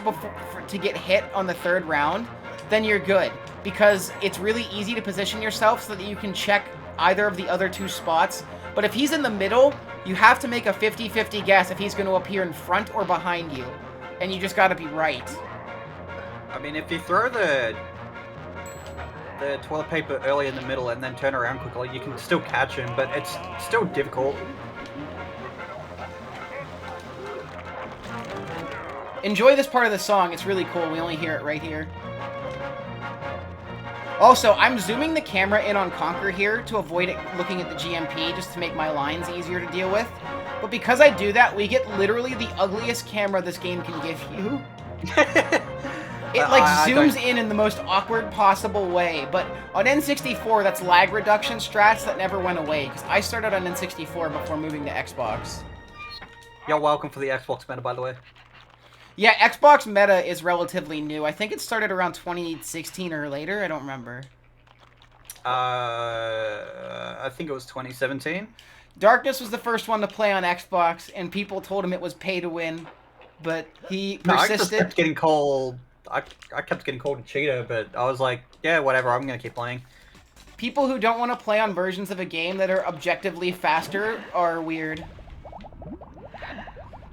S2: to get hit on the 3rd round, then you're good. Because it's really easy to position yourself so that you can check either of the other 2 spots. But if he's in the middle, you have to make a 50-50 guess if he's going to appear in front or behind you. And you just gotta be right.
S3: I mean, if you throw the toilet paper early in the middle and then turn around quickly, you can still catch him, but it's still difficult.
S2: Enjoy this part of the song. It's really cool. We only hear it right here. Also, I'm zooming the camera in on Conker here to avoid it looking at the GMP, just to make my lines easier to deal with. But because I do that, we get literally the ugliest camera this game can give you. It like zooms in the most awkward possible way. But on N64, that's lag reduction strats that never went away, because I started on N64 before moving to Xbox.
S3: You're welcome for the Xbox meta, by the way.
S2: Yeah, Xbox meta is relatively new. I think it started around 2016 or later. I don't remember.
S3: I think it was 2017.
S2: Darkness was the first one to play on Xbox, and people told him it was pay to win, but he persisted.
S3: I just kept getting called. I kept getting called a cheater, but I was like, yeah, whatever. I'm gonna keep playing.
S2: People who don't want to play on versions of a game that are objectively faster are weird.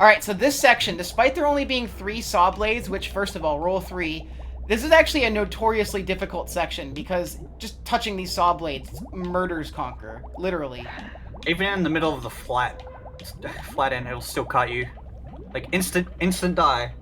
S2: Alright, so this section, despite there only being 3 saw blades, which, first of all, roll 3, this is actually a notoriously difficult section, because just touching these saw blades murders Conker. Literally.
S3: Even in the middle of the flat end, it'll still cut you. Like, instant die.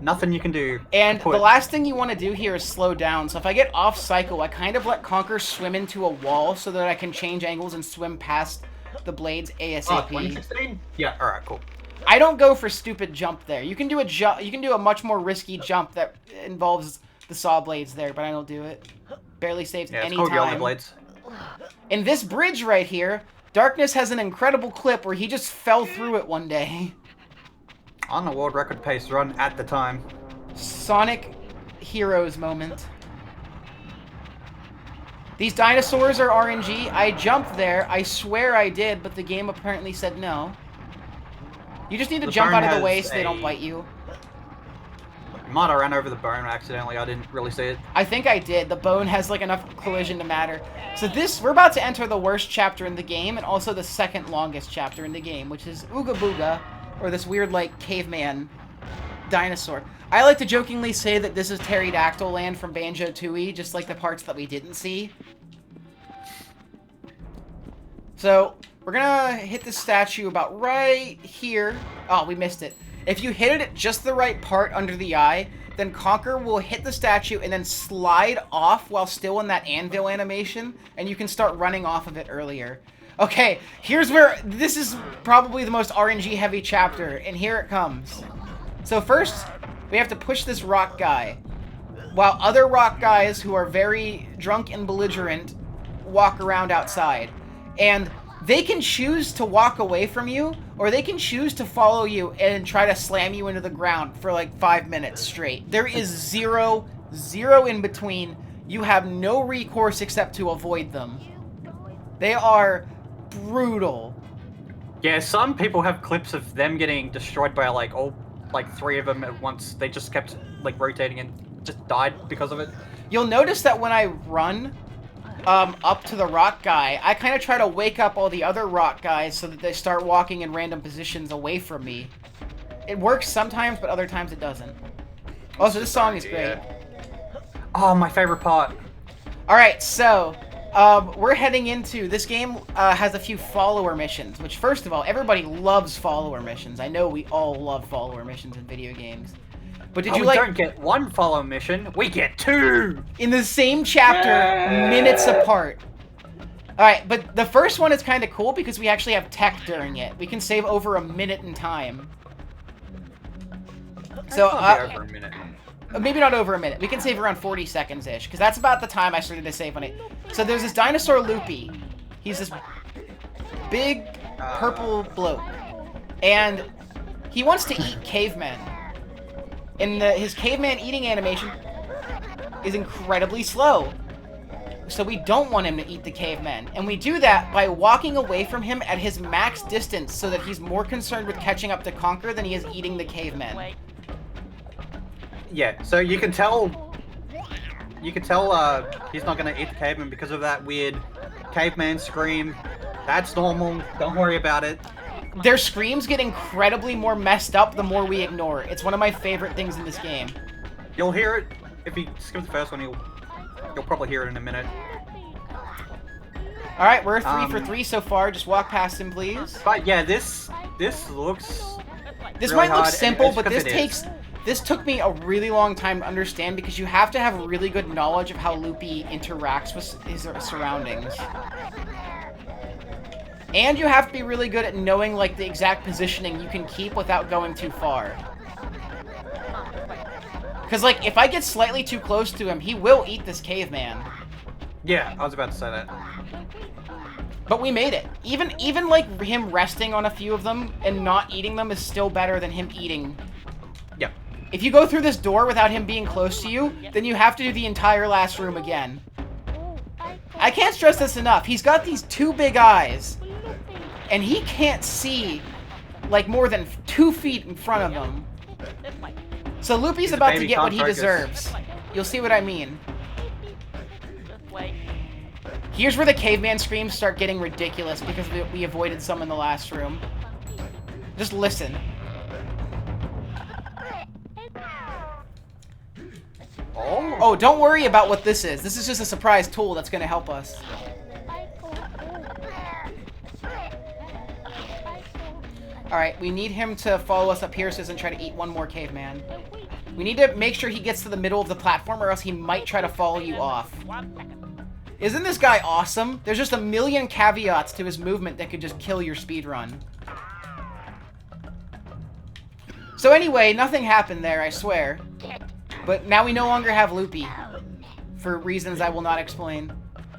S3: Nothing you can do.
S2: And the last thing you want to do here is slow down. So if I get off cycle, I kind of let Conker swim into a wall so that I can change angles and swim past the blades ASAP.
S3: Oh, 2016? Yeah, alright, cool.
S2: I don't go for stupid jump there. You can do a jump. You can do a much more risky jump that involves the saw blades there, but I don't do it. Barely saves any time.
S3: Yellow blades.
S2: In this bridge right here, Darkness has an incredible clip where he just fell through it one day.
S3: On the world record pace run at the time.
S2: Sonic Heroes moment. These dinosaurs are RNG. I jumped there. I swear I did, but the game apparently said no. You just need to jump out of the way so they don't bite you.
S3: Might have ran over the bone accidentally. I didn't really see it.
S2: I think I did. The bone has like enough collision to matter. So we're about to enter the worst chapter in the game, and also the second longest chapter in the game, which is Ooga Booga, or this weird like caveman dinosaur. I like to jokingly say that this is Pterodactyl Land from Banjo-Tooie, just like the parts that we didn't see. So we're gonna hit the statue about right here. Oh, we missed it. If you hit it at just the right part under the eye, then Conker will hit the statue and then slide off while still in that anvil animation, and you can start running off of it earlier. Okay, here's where, this is probably the most RNG heavy chapter, and here it comes. So first, we have to push this rock guy, while other rock guys who are very drunk and belligerent walk around outside. And they can choose to walk away from you, or they can choose to follow you and try to slam you into the ground for like 5 minutes straight. There is zero in between. You have no recourse except to avoid them. They are brutal.
S3: Yeah, some people have clips of them getting destroyed by like 3 of them at once. They just kept like rotating and just died because of it.
S2: You'll notice that when I run up to the rock guy, I kind of try to wake up all the other rock guys so that they start walking in random positions away from me. It works sometimes, but other times it doesn't. Also, this song is great.
S3: Oh, my favorite part.
S2: Alright, so we're heading into... This game has a few follower missions, which, first of all, everybody loves follower missions. I know we all love follower missions in video games. But did you
S3: we
S2: like...
S3: don't get 1 follow mission, we get 2!
S2: In the same chapter, minutes apart. Alright, but the first one is kind of cool because we actually have tech during it. We can save over a minute in time. So,
S3: over a minute.
S2: Maybe not over a minute. We can save around 40 seconds-ish, because that's about the time I started to save on it. So there's this dinosaur Loopy. He's this big purple bloke. And he wants to eat cavemen. And his caveman eating animation is incredibly slow. So we don't want him to eat the cavemen. And we do that by walking away from him at his max distance so that he's more concerned with catching up to Conker than he is eating the cavemen.
S3: Yeah, so you can tell he's not gonna eat the caveman because of that weird caveman scream. That's normal, don't worry about it.
S2: Their screams get incredibly more messed up the more we ignore it. It's one of my favorite things in this game.
S3: You'll hear it, if you skip the first one, you'll probably hear it in a minute.
S2: Alright, we're 3 for 3 so far, just walk past him, please.
S3: But yeah, this looks
S2: This
S3: really
S2: might look
S3: hard,
S2: simple,
S3: and
S2: but this took me a really long time to understand because you have to have really good knowledge of how Loopy interacts with his surroundings. And you have to be really good at knowing like the exact positioning you can keep without going too far. Because like, if I get slightly too close to him, he will eat this caveman.
S3: Yeah, I was about to say that.
S2: But we made it. Even like him resting on a few of them and not eating them is still better than him eating.
S3: Yep.
S2: If you go through this door without him being close to you, then you have to do the entire last room again. I can't stress this enough. He's got these 2 big eyes, and he can't see like more than 2 feet in front of him. So Loopy's about to get what he deserves. You'll see what I mean. Here's where the caveman screams start getting ridiculous because we avoided some in the last room. Just listen. Oh, don't worry about what this is. This is just a surprise tool that's going to help us. Alright, we need him to follow us up here so he doesn't try to eat one more caveman. We need to make sure he gets to the middle of the platform or else he might try to follow you off. Isn't this guy awesome? There's just a million caveats to his movement that could just kill your speedrun. So anyway, nothing happened there, I swear. But now we no longer have Loopy. For reasons I will not explain.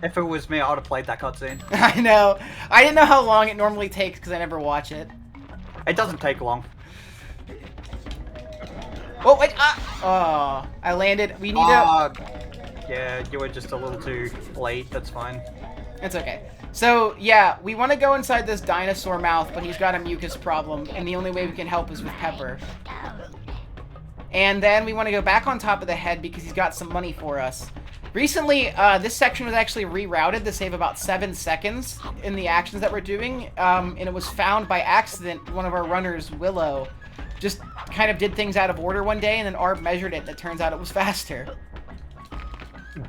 S3: If it was me, I would have played that cutscene.
S2: I know. I didn't know how long it normally takes because I never watch it.
S3: It doesn't take long.
S2: Oh, wait, oh, I landed. We need to...
S3: Yeah, you were just a little too late. That's fine.
S2: It's okay. So, yeah, we want to go inside this dinosaur mouth, but he's got a mucus problem, and the only way we can help is with Pepper. And then we want to go back on top of the head because he's got some money for us. Recently, this section was actually rerouted to save about 7 seconds in the actions that we're doing, and it was found by accident. One of our runners, Willow, just kind of did things out of order one day, and then Arb measured it, and it turns out it was faster.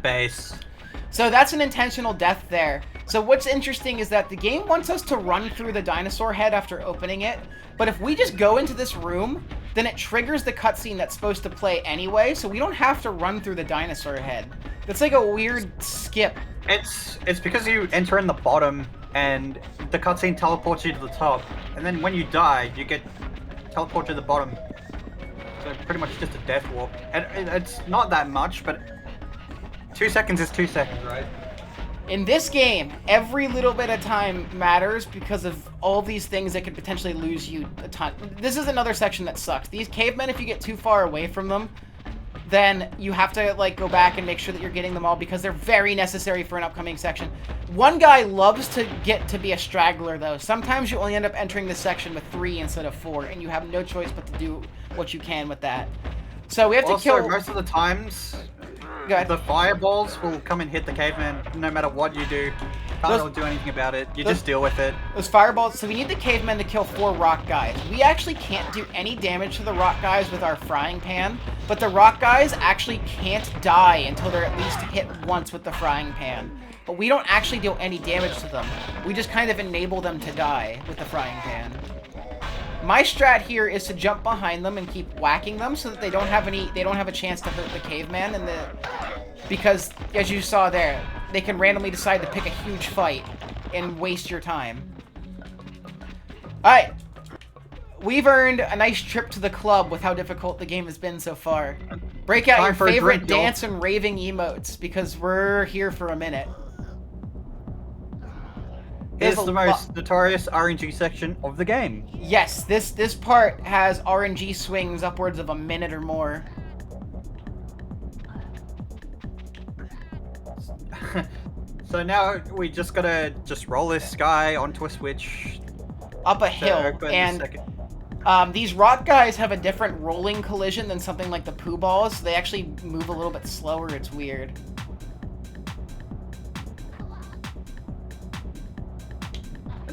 S3: Base.
S2: So that's an intentional death there. So what's interesting is that the game wants us to run through the dinosaur head after opening it, but if we just go into this room, then it triggers the cutscene that's supposed to play anyway, so we don't have to run through the dinosaur head. That's like a weird skip.
S3: It's because you enter in the bottom, and the cutscene teleports you to the top, and then when you die, you get teleported to the bottom. So pretty much just a death warp. And it's not that much, but 2 seconds is 2 seconds, right?
S2: In this game, every little bit of time matters because of all these things that could potentially lose you a ton. This is another section that sucks. These cavemen, if you get too far away from them, then you have to like go back and make sure that you're getting them all because they're very necessary for an upcoming section. One guy loves to get to be a straggler though. Sometimes you only end up entering this section with 3 instead of 4, and you have no choice but to do what you can with that. So we have to kill...
S3: most of the times, the fireballs will come and hit the caveman no matter what you do. Can't really do anything about it. You just deal with it.
S2: Those fireballs... So we need the cavemen to kill 4 rock guys. We actually can't do any damage to the rock guys with our frying pan, but the rock guys actually can't die until they're at least hit once with the frying pan. But we don't actually do any damage to them. We just kind of enable them to die with the frying pan. My strat here is to jump behind them and keep whacking them so that they don't have a chance to hurt the caveman because as you saw there, they can randomly decide to pick a huge fight and waste your time. Alright. We've earned a nice trip to the club with how difficult the game has been so far. Break out your favorite dance and raving emotes because we're here for a minute.
S3: It's the most notorious RNG section of the game.
S2: Yes, this part has RNG swings upwards of a minute or more.
S3: So now we just gotta roll this guy onto a switch.
S2: Up a hill, and these rock guys have a different rolling collision than something like the poo balls. So they actually move a little bit slower. It's weird.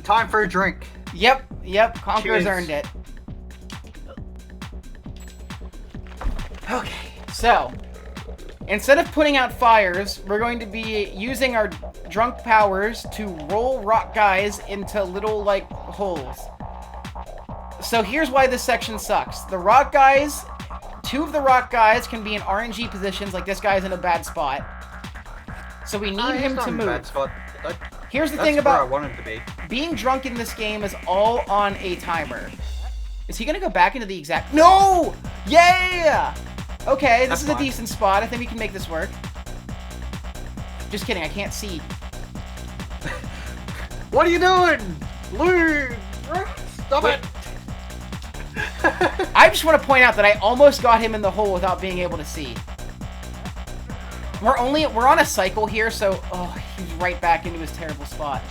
S3: Time for a drink.
S2: Yep. Conker's earned it. Okay, so instead of putting out fires, we're going to be using our drunk powers to roll rock guys into little, like, holes. So here's why this section sucks. The rock guys, 2 of the rock guys can be in RNG positions, like this guy's in a bad spot. So we need him to move.
S3: Bad spot.
S2: Here's the thing about
S3: I want him to be.
S2: Being drunk in this game is all on a timer. Is he gonna go back into the exact... No! Yeah! Okay, this is a decent spot. I think we can make this work. Just kidding, I can't see.
S3: What are you doing? Luke! Stop it!
S2: I just want to point out that I almost got him in the hole without being able to see. We're on a cycle here, so... Oh, he's right back into his terrible spot.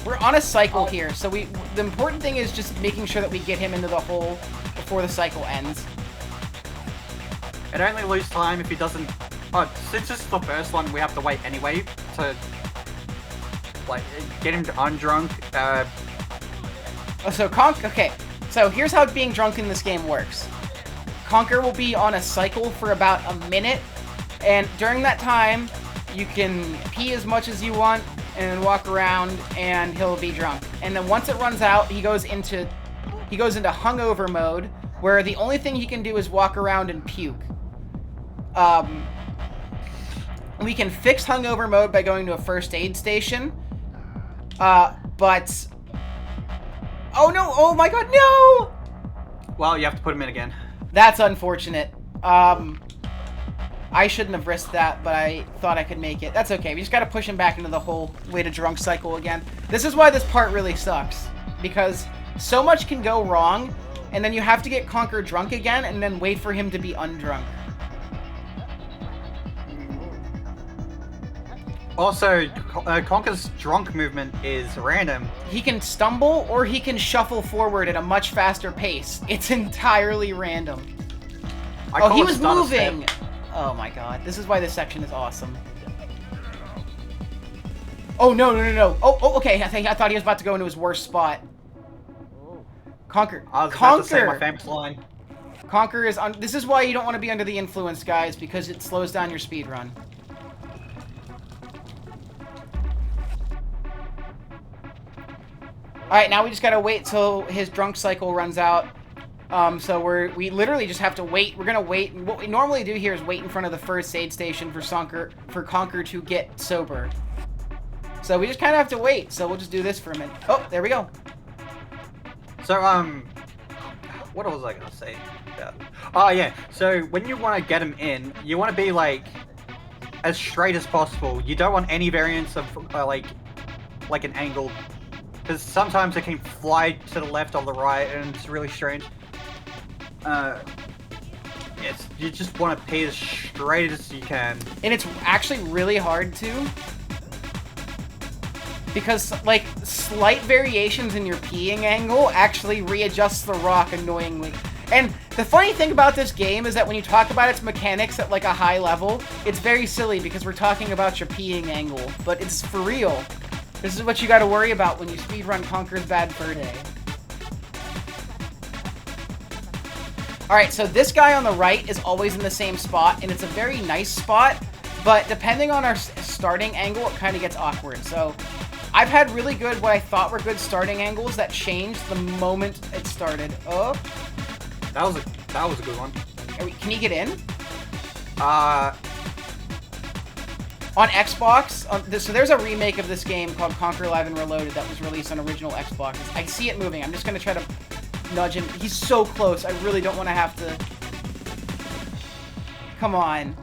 S2: We're on a cycle here, so the important thing is just making sure that we get him into the hole before the cycle ends.
S3: And only lose time if he doesn't... Oh, since this is the first one, we have to wait anyway to... like, get him to undrunk.
S2: Okay, so here's how being drunk in this game works. Conker will be on a cycle for about a minute, and during that time, you can pee as much as you want and walk around, and he'll be drunk. And then once it runs out, he goes into hungover mode, where the only thing he can do is walk around and puke. We can fix hungover mode by going to a first aid station, but... Oh no! Oh my god, no!
S3: Well, you have to put him in again.
S2: That's unfortunate. I shouldn't have risked that, but I thought I could make it. That's okay. We just gotta push him back into the whole way to drunk cycle again. This is why this part really sucks, because so much can go wrong, and then you have to get Conker drunk again, and then wait for him to be undrunk.
S3: Also, Conker's drunk movement is random.
S2: He can stumble, or he can shuffle forward at a much faster pace. It's entirely random. Oh, he was moving! Oh my god, this is why this section is awesome. Oh, no. Oh, okay, I thought he was about to go into his worst spot. Conker.
S3: I was about to say my famous line.
S2: Conker is on... This is why you don't want to be under the influence, guys, because it slows down your speed run. Alright, now we just gotta wait till his drunk cycle runs out. So we literally just have to wait. We're gonna wait. And what we normally do here is wait in front of the first aid station for Conker to get sober. So we just kind of have to wait. So we'll just do this for a minute. Oh, there we go.
S3: So, what was I gonna say? Oh, yeah. So when you want to get him in, you want to be like as straight as possible. You don't want any variance of like an angle, because sometimes it can fly to the left or the right, and it's really strange. You just want to pay as straight as you can.
S2: And it's actually really hard to. Because, like, slight variations in your peeing angle actually readjusts the rock annoyingly. And the funny thing about this game is that when you talk about its mechanics at, like, a high level, it's very silly because we're talking about your peeing angle. But it's for real. This is what you gotta worry about when you speedrun Conker's Bad Fur Day. Alright, so this guy on the right is always in the same spot, and it's a very nice spot, but depending on our starting angle, it kind of gets awkward. So, I've had really good, what I thought were good starting angles that changed the moment it started. Oh.
S3: That was a good one.
S2: Can you get in? On Xbox, so there's a remake of this game called Conker Live and Reloaded that was released on original Xboxes. I see it moving. I'm just going to try to nudge him. He's so close. I really don't want to have to... Come on.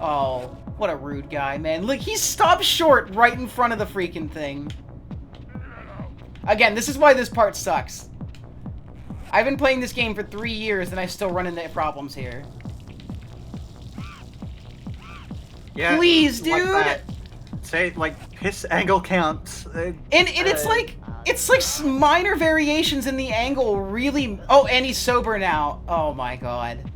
S2: Oh, what a rude guy, man. Look, he stopped short right in front of the freaking thing. Again, this is why this part sucks. I've been playing this game for 3 years and I still run into problems here.
S3: Yeah,
S2: please, dude!
S3: Like that. Say, like, piss angle counts.
S2: And it's like minor variations in the angle really... Oh, and he's sober now. Oh my god.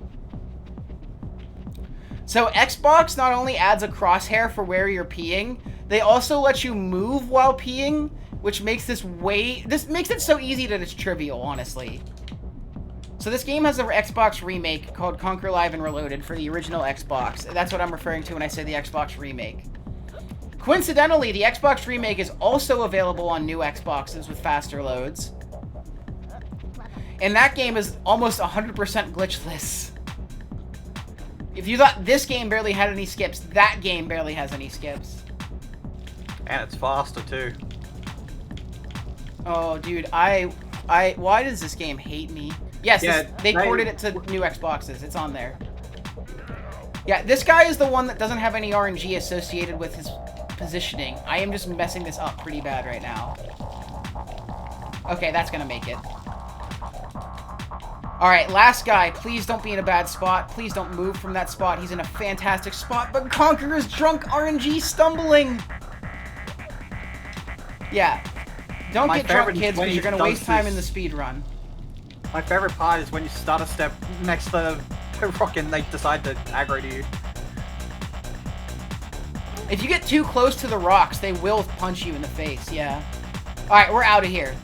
S2: So Xbox not only adds a crosshair for where you're peeing, they also let you move while peeing, which makes this makes it so easy that it's trivial, honestly. So this game has an Xbox remake called Conker Live and Reloaded for the original Xbox. That's what I'm referring to when I say the Xbox remake. Coincidentally, the Xbox remake is also available on new Xboxes with faster loads. And that game is almost 100% glitchless. If you thought this game barely had any skips, that game barely has any skips.
S3: And it's faster too.
S2: Oh, dude, why does this game hate me? Yes,
S3: yeah,
S2: they ported it to new Xboxes. It's on there. Yeah, this guy is the one that doesn't have any RNG associated with his positioning. I am just messing this up pretty bad right now. Okay, that's gonna make it. Alright, last guy. Please don't be in a bad spot. Please don't move from that spot. He's in a fantastic spot, but Conker is drunk RNG stumbling! Yeah. Don't get drunk, kids, because you're gonna waste time in the speed run.
S3: My favorite part is when you start a step next to the rock and they decide to aggro to you.
S2: If you get too close to the rocks, they will punch you in the face, yeah. Alright, we're out of here.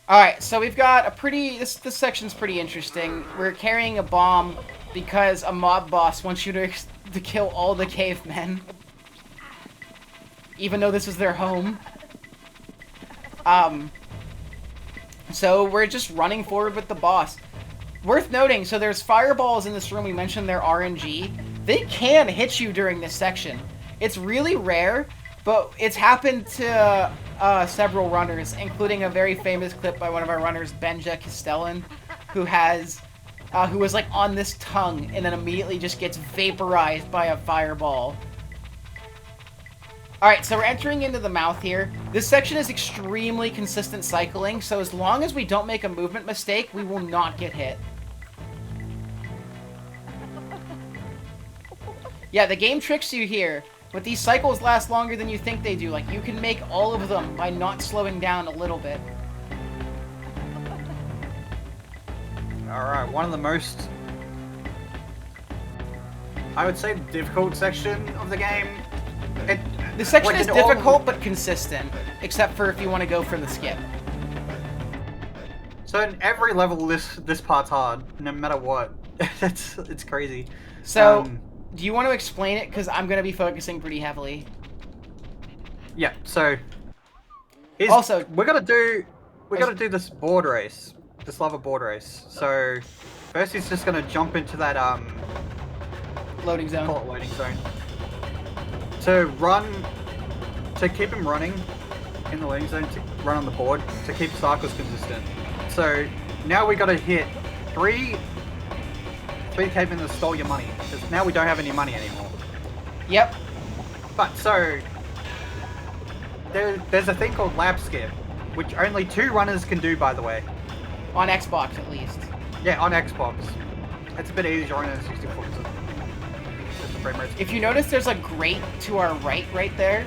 S2: Alright, so we've got a pretty... This section's pretty interesting. We're carrying a bomb because a mob boss wants you to kill all the cavemen. Even though this is their home. So we're just running forward with the boss. Worth noting, so there's fireballs in this room. We mentioned they're RNG. They can hit you during this section. It's really rare, but it's happened to several runners, including a very famous clip by one of our runners, Benja Castellan, who was like on this tongue and then immediately just gets vaporized by a fireball. Alright, so we're entering into the mouth here. This section is extremely consistent cycling, so as long as we don't make a movement mistake, we will not get hit. Yeah, the game tricks you here, but these cycles last longer than you think they do. Like, you can make all of them by not slowing down a little bit.
S3: Alright, one of the most, I would say, difficult section of the game.
S2: The section is difficult but consistent, except for if you want to go for the skip.
S3: So in every level, this part's hard, no matter what. It's crazy.
S2: So, do you want to explain it? Because I'm going to be focusing pretty heavily.
S3: Yeah. So,
S2: also,
S3: we're gonna do this board race, this lava board race. So, first he's just gonna jump into that
S2: loading zone.
S3: Call it loading zone. To keep him running in the loading zone, to run on the board, to keep cycles consistent. So now we gotta hit three cavemen that stole your money. Because now we don't have any money anymore.
S2: Yep.
S3: But so there's a thing called lab skip, which only 2 runners can do, by the way.
S2: On Xbox, at least.
S3: Yeah, on Xbox. It's a bit easier on 64.
S2: If you notice, there's a grate to our right there.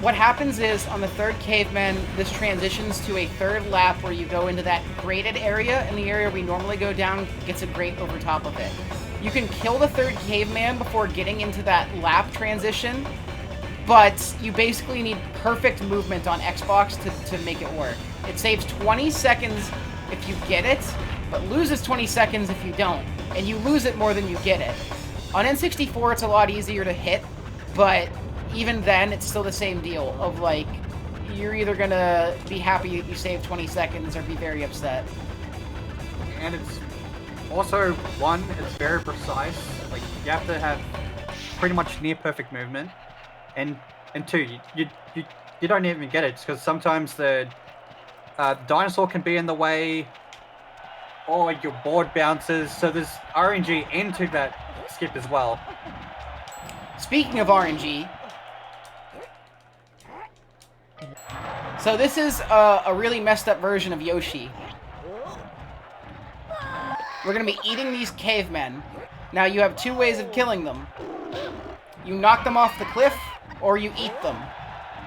S2: What happens is, on the 3rd caveman, this transitions to a 3rd lap where you go into that grated area, and the area we normally go down gets a grate over top of it. You can kill the 3rd caveman before getting into that lap transition, but you basically need perfect movement on Xbox to make it work. It saves 20 seconds if you get it, but loses 20 seconds if you don't, and you lose it more than you get it. On N64, it's a lot easier to hit, but even then, it's still the same deal of, like, you're either gonna be happy that you saved 20 seconds or be very upset.
S3: And it's also, 1, it's very precise. Like, you have to have pretty much near perfect movement. And 2, you don't even get it, because sometimes the dinosaur can be in the way, or your board bounces, so there's RNG into that skip as well.
S2: Speaking of RNG, so this is a really messed up version of Yoshi. We're going to be eating these cavemen. Now, you have 2 ways of killing them. You knock them off the cliff, or you eat them.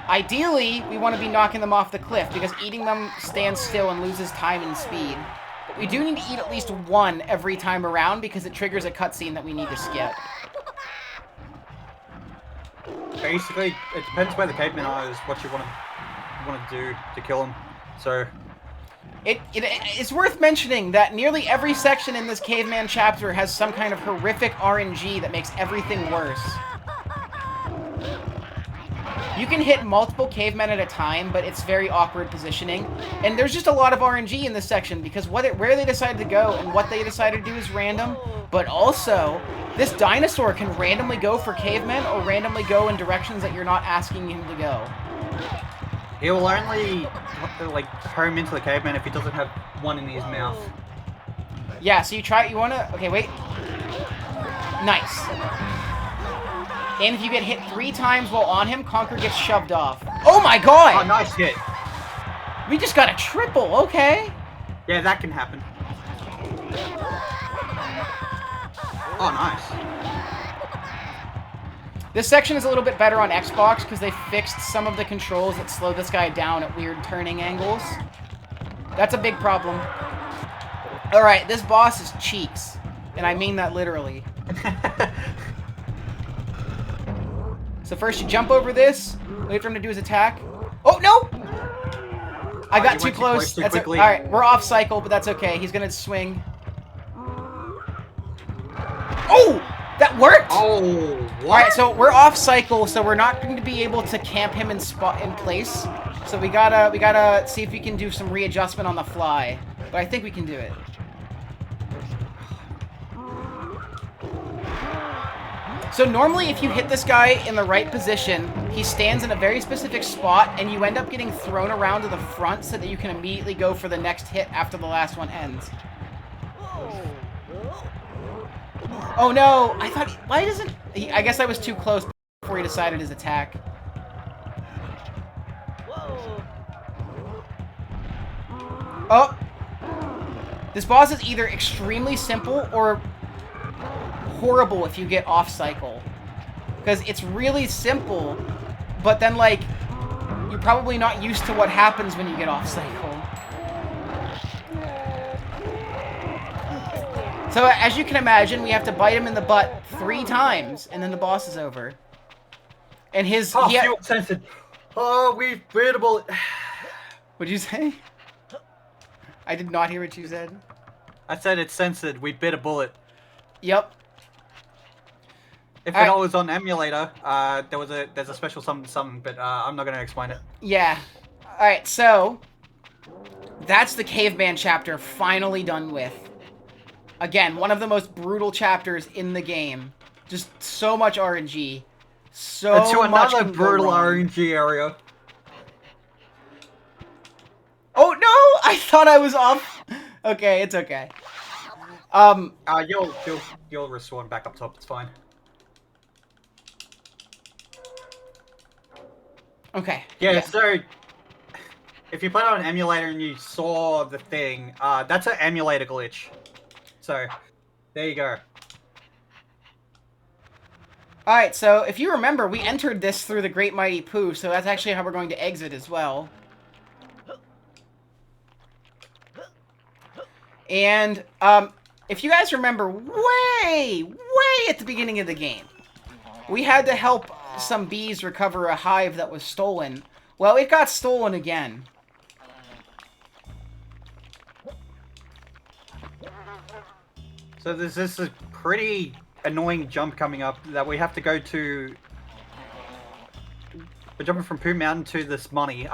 S2: Ideally, we want to be knocking them off the cliff, because eating them stands still and loses time and speed. But we do need to eat at least 1 every time around, because it triggers a cutscene that we need to skip.
S3: Basically, it depends where the cavemen are, is what you want to do to kill them. So
S2: it's worth mentioning that nearly every section in this caveman chapter has some kind of horrific RNG that makes everything worse. You can hit multiple cavemen at a time, but it's very awkward positioning. And there's just a lot of RNG in this section, because where they decided to go and what they decided to do is random. But also, this dinosaur can randomly go for cavemen or randomly go in directions that you're not asking him to go.
S3: He will only, like, home into the caveman if he doesn't have 1 in his mouth.
S2: Yeah, so you wanna... Okay, wait. Nice. And if you get hit 3 times while on him, Conker gets shoved off. Oh my god!
S3: Oh, nice hit.
S2: We just got a triple, okay.
S3: Yeah, that can happen. Oh, nice.
S2: This section is a little bit better on Xbox because they fixed some of the controls that slow this guy down at weird turning angles. That's a big problem. Alright, this boss is cheeks. And I mean that literally. So first you jump over this, wait for him to do his attack. Oh, no! I got too close. That's alright, we're off cycle, but that's okay. He's gonna swing. Oh! That worked!
S3: Oh, what?
S2: Alright, so we're off cycle, so we're not going to be able to camp him in place. So we gotta see if we can do some readjustment on the fly. But I think we can do it. So normally if you hit this guy in the right position, he stands in a very specific spot, and you end up getting thrown around to the front so that you can immediately go for the next hit after the last one ends. Oh no! I thought... Why doesn't... I guess I was too close before he decided his attack. Oh! This boss is either extremely simple or horrible if you get off cycle. Because it's really simple, but then, like, you're probably not used to what happens when you get off cycle. So, as you can imagine, we have to bite him in the butt 3 times, and then the boss is over. And his...
S3: Oh, fuel censored. Oh, we've beatable.
S2: What'd you say? I did not hear what you said.
S3: I said it's censored. We bit a bullet.
S2: Yep.
S3: If it was on emulator, there's a special something, but I'm not gonna explain it.
S2: Yeah. Alright, so... That's the caveman chapter finally done with. Again, one of the most brutal chapters in the game. Just so much RNG. So much
S3: to another brutal RNG area.
S2: Oh no! I thought I was off. Okay, it's okay.
S3: You'll respawn back up top. It's fine.
S2: Okay.
S3: Yeah. So if you put it on an emulator and you saw the thing, that's an emulator glitch. So there you go.
S2: Alright, so if you remember, we entered this through the Great Mighty Pooh, so that's actually how we're going to exit as well. And, if you guys remember way at the beginning of the game, we had to help some bees recover a hive that was stolen. Well, it got stolen again.
S3: So there's this pretty annoying jump coming up that we have to go to. We're jumping from Pooh Mountain to this money.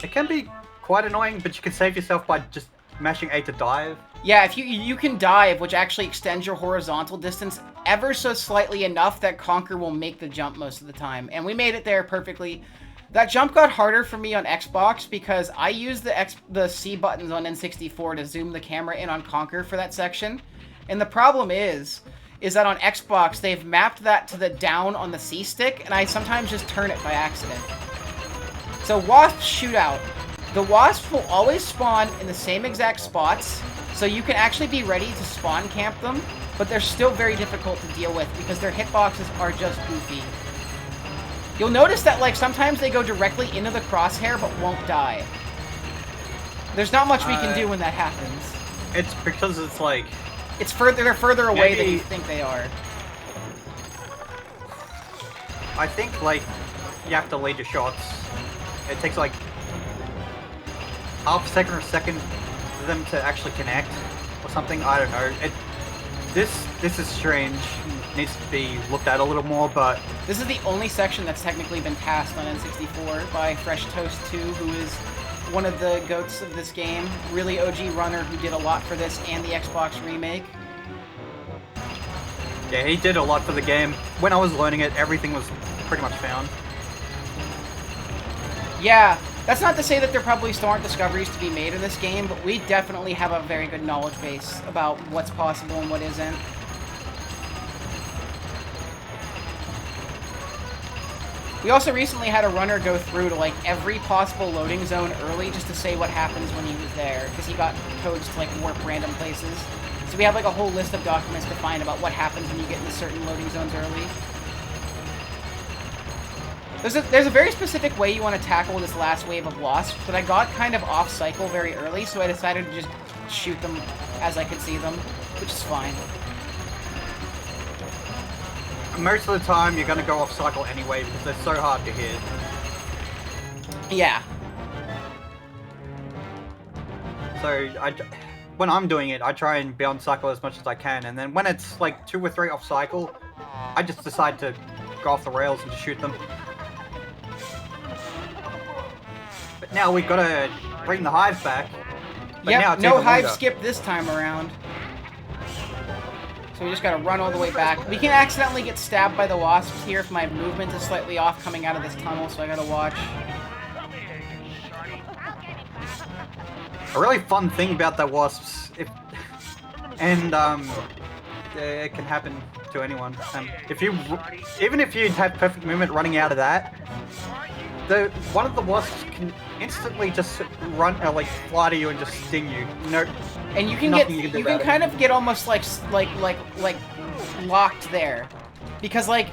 S3: It can be quite annoying, but you can save yourself by just mashing A to dive.
S2: Yeah, if you can dive, which actually extends your horizontal distance ever so slightly enough that Conker will make the jump most of the time. And we made it there perfectly. That jump got harder for me on Xbox because I used the C buttons on N64 to zoom the camera in on Conker for that section. And the problem is that on Xbox, they've mapped that to the down on the C stick, and I sometimes just turn it by accident. So Wasp Shootout. The Wasps will always spawn in the same exact spots, so you can actually be ready to spawn camp them, but they're still very difficult to deal with because their hitboxes are just goofy. You'll notice that, like, sometimes they go directly into the crosshair but won't die. There's not much we can do when that happens.
S3: It's because it's like...
S2: They're further away than you think they are.
S3: I think, like, you have to lead your shots. It takes, like, half a second or a second for them to actually connect or something. I don't know. This is strange. Needs to be looked at a little more, but...
S2: This is the only section that's technically been tasked on N64 by Fresh Toast 2, who is one of the goats of this game. Really OG runner who did a lot for this and the Xbox remake.
S3: Yeah, he did a lot for the game. When I was learning it, everything was pretty much found.
S2: Yeah, that's not to say that there probably still aren't discoveries to be made in this game, but we definitely have a very good knowledge base about what's possible and what isn't. We also recently had a runner go through to, like, every possible loading zone early just to say what happens when he was there, because he got codes to, like, warp random places. So we have, like, a whole list of documents to find about what happens when you get into certain loading zones early. There's a very specific way you want to tackle this last wave of wasps, but I got kind of off cycle very early, so I decided to just shoot them as I could see them, which is fine.
S3: Most of the time, you're gonna go off cycle anyway because they're so hard to hit.
S2: Yeah.
S3: So, when I'm doing it, I try and be on cycle as much as I can, and then when it's like 2 or 3 off cycle, I just decide to go off the rails and just shoot them. But now we've got to bring the hive back.
S2: Yep, no hive skip this time around. So we just gotta run all the way back. We can accidentally get stabbed by the wasps here if my movement is slightly off coming out of this tunnel, so I gotta watch.
S3: A really fun thing about the wasps, it can happen to anyone. Even if you have perfect movement running out of that, one of the wasps can instantly just run, like fly to you and just sting you. No,
S2: and you can kind of get almost like locked there, because like,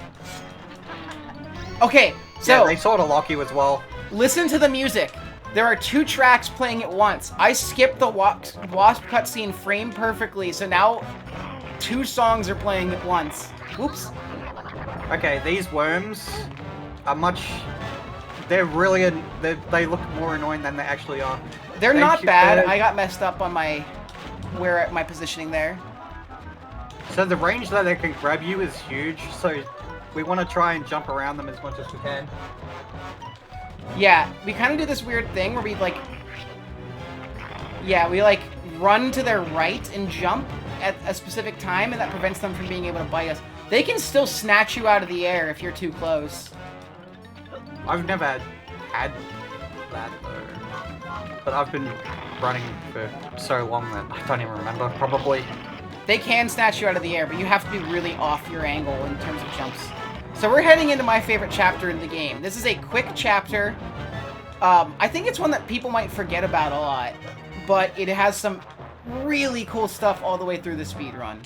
S2: okay, so
S3: yeah, they sort of lock you as well.
S2: Listen to the music. There are 2 tracks playing at once. I skipped the wasp cutscene frame perfectly, so now 2 songs are playing at once. Oops.
S3: Okay, these worms are much... They're really... They look more annoying than they actually are.
S2: They're not bad. I got messed up on my positioning there.
S3: So the range that they can grab you is huge, so we want to try and jump around them as much as we can.
S2: Yeah, we kind of do this weird thing where we, like... Yeah, we, like, run to their right and jump at a specific time, and that prevents them from being able to bite us. They can still snatch you out of the air if you're too close.
S3: I've never had that though. But I've been running for so long that I don't even remember, probably.
S2: They can snatch you out of the air, but you have to be really off your angle in terms of jumps. So we're heading into my favorite chapter in the game. This is a quick chapter. I think it's one that people might forget about a lot, but it has some really cool stuff all the way through the speedrun.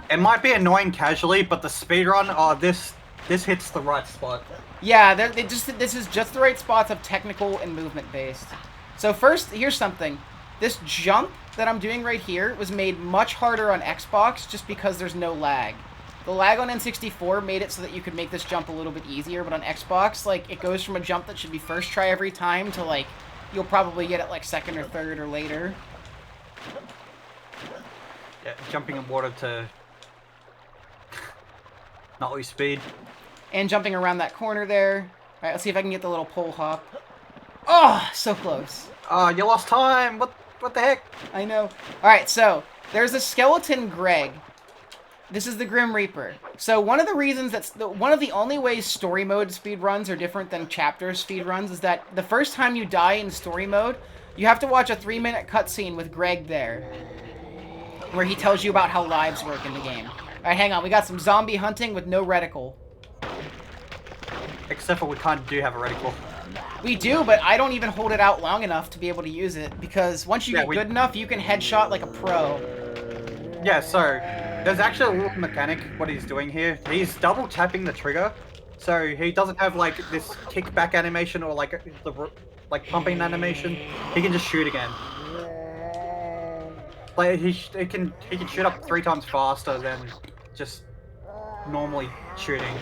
S3: It might be annoying casually, but the speedrun, this hits the right spot.
S2: Yeah, this is just the right spots of technical and movement based. So first, here's something. This jump that I'm doing right here was made much harder on Xbox just because there's no lag. The lag on N64 made it so that you could make this jump a little bit easier, but on Xbox, like, it goes from a jump that should be first try every time to, like, you'll probably get it, like, second or third or later.
S3: Yeah, jumping in water to not lose speed.
S2: And jumping around that corner there. Alright, let's see if I can get the little pole hop. Oh, so close.
S3: Oh, you lost time! What the heck?
S2: I know. Alright, so, there's a skeleton Greg. This is the Grim Reaper. So one of the reasons one of the only ways story mode speedruns are different than chapter speedruns is that the first time you die in story mode, you have to watch a 3-minute cutscene with Greg there, where he tells you about how lives work in the game. Alright, hang on. We got some zombie hunting with no reticle.
S3: Except for we kind of do have a reticle.
S2: We do, but I don't even hold it out long enough to be able to use it, because once you get good enough, you can headshot like a pro.
S3: Yeah, so there's actually a little mechanic what he's doing here. He's double tapping the trigger, so he doesn't have like this kickback animation or like the pumping animation. He can just shoot again. Like he can shoot up 3 times faster than just normally shooting.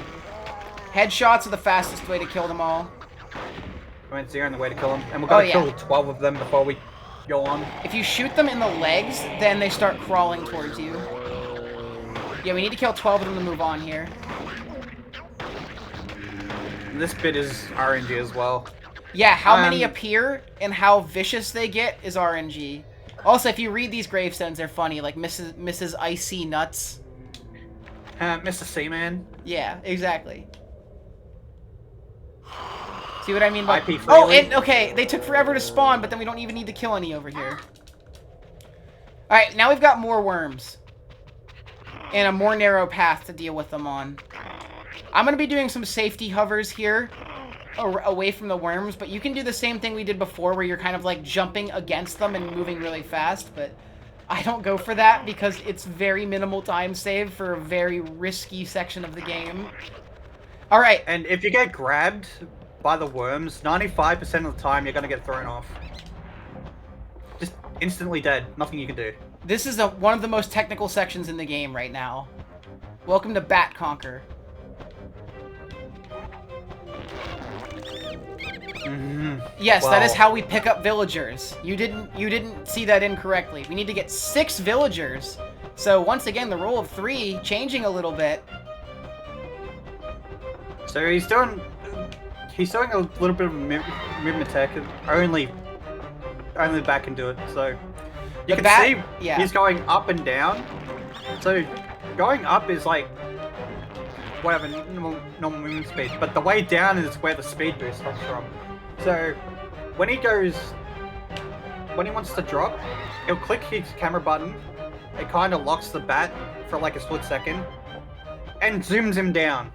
S2: Headshots are the fastest way to kill them all.
S3: I mean, it's the only way to kill them, and we're gonna kill 12 of them before we go on.
S2: If you shoot them in the legs, then they start crawling towards you. Yeah, we need to kill 12 of them to move on here.
S3: This bit is RNG as well.
S2: Yeah, how many appear and how vicious they get is RNG. Also, if you read these gravestones, they're funny, like Mrs. Icy Nuts.
S3: Mr. Seaman.
S2: Yeah, exactly. See what I mean by...
S3: IP
S2: oh, and, okay, they took forever to spawn, but then we don't even need to kill any over here. Alright, now we've got more worms. And a more narrow path to deal with them on. I'm going to be doing some safety hovers here, away from the worms, but you can do the same thing we did before, where you're kind of like jumping against them and moving really fast, but I don't go for that because it's very minimal time save for a very risky section of the game. Alright.
S3: And if you get grabbed by the worms, 95% of the time you're going to get thrown off. Just instantly dead. Nothing you can do.
S2: This is one of the most technical sections in the game right now. Welcome to Conker. Yes, that is how we pick up villagers. You didn't see that incorrectly. We need to get 6 villagers. So once again, the rule of 3 changing a little bit.
S3: So he's doing a little bit of movement tech. Only the bat can do it. So you can see he's going up and down. So going up is like whatever normal movement speed, but the way down is where the speed boost comes from. So when he wants to drop, he'll click his camera button. It kind of locks the bat for like a split second and zooms him down.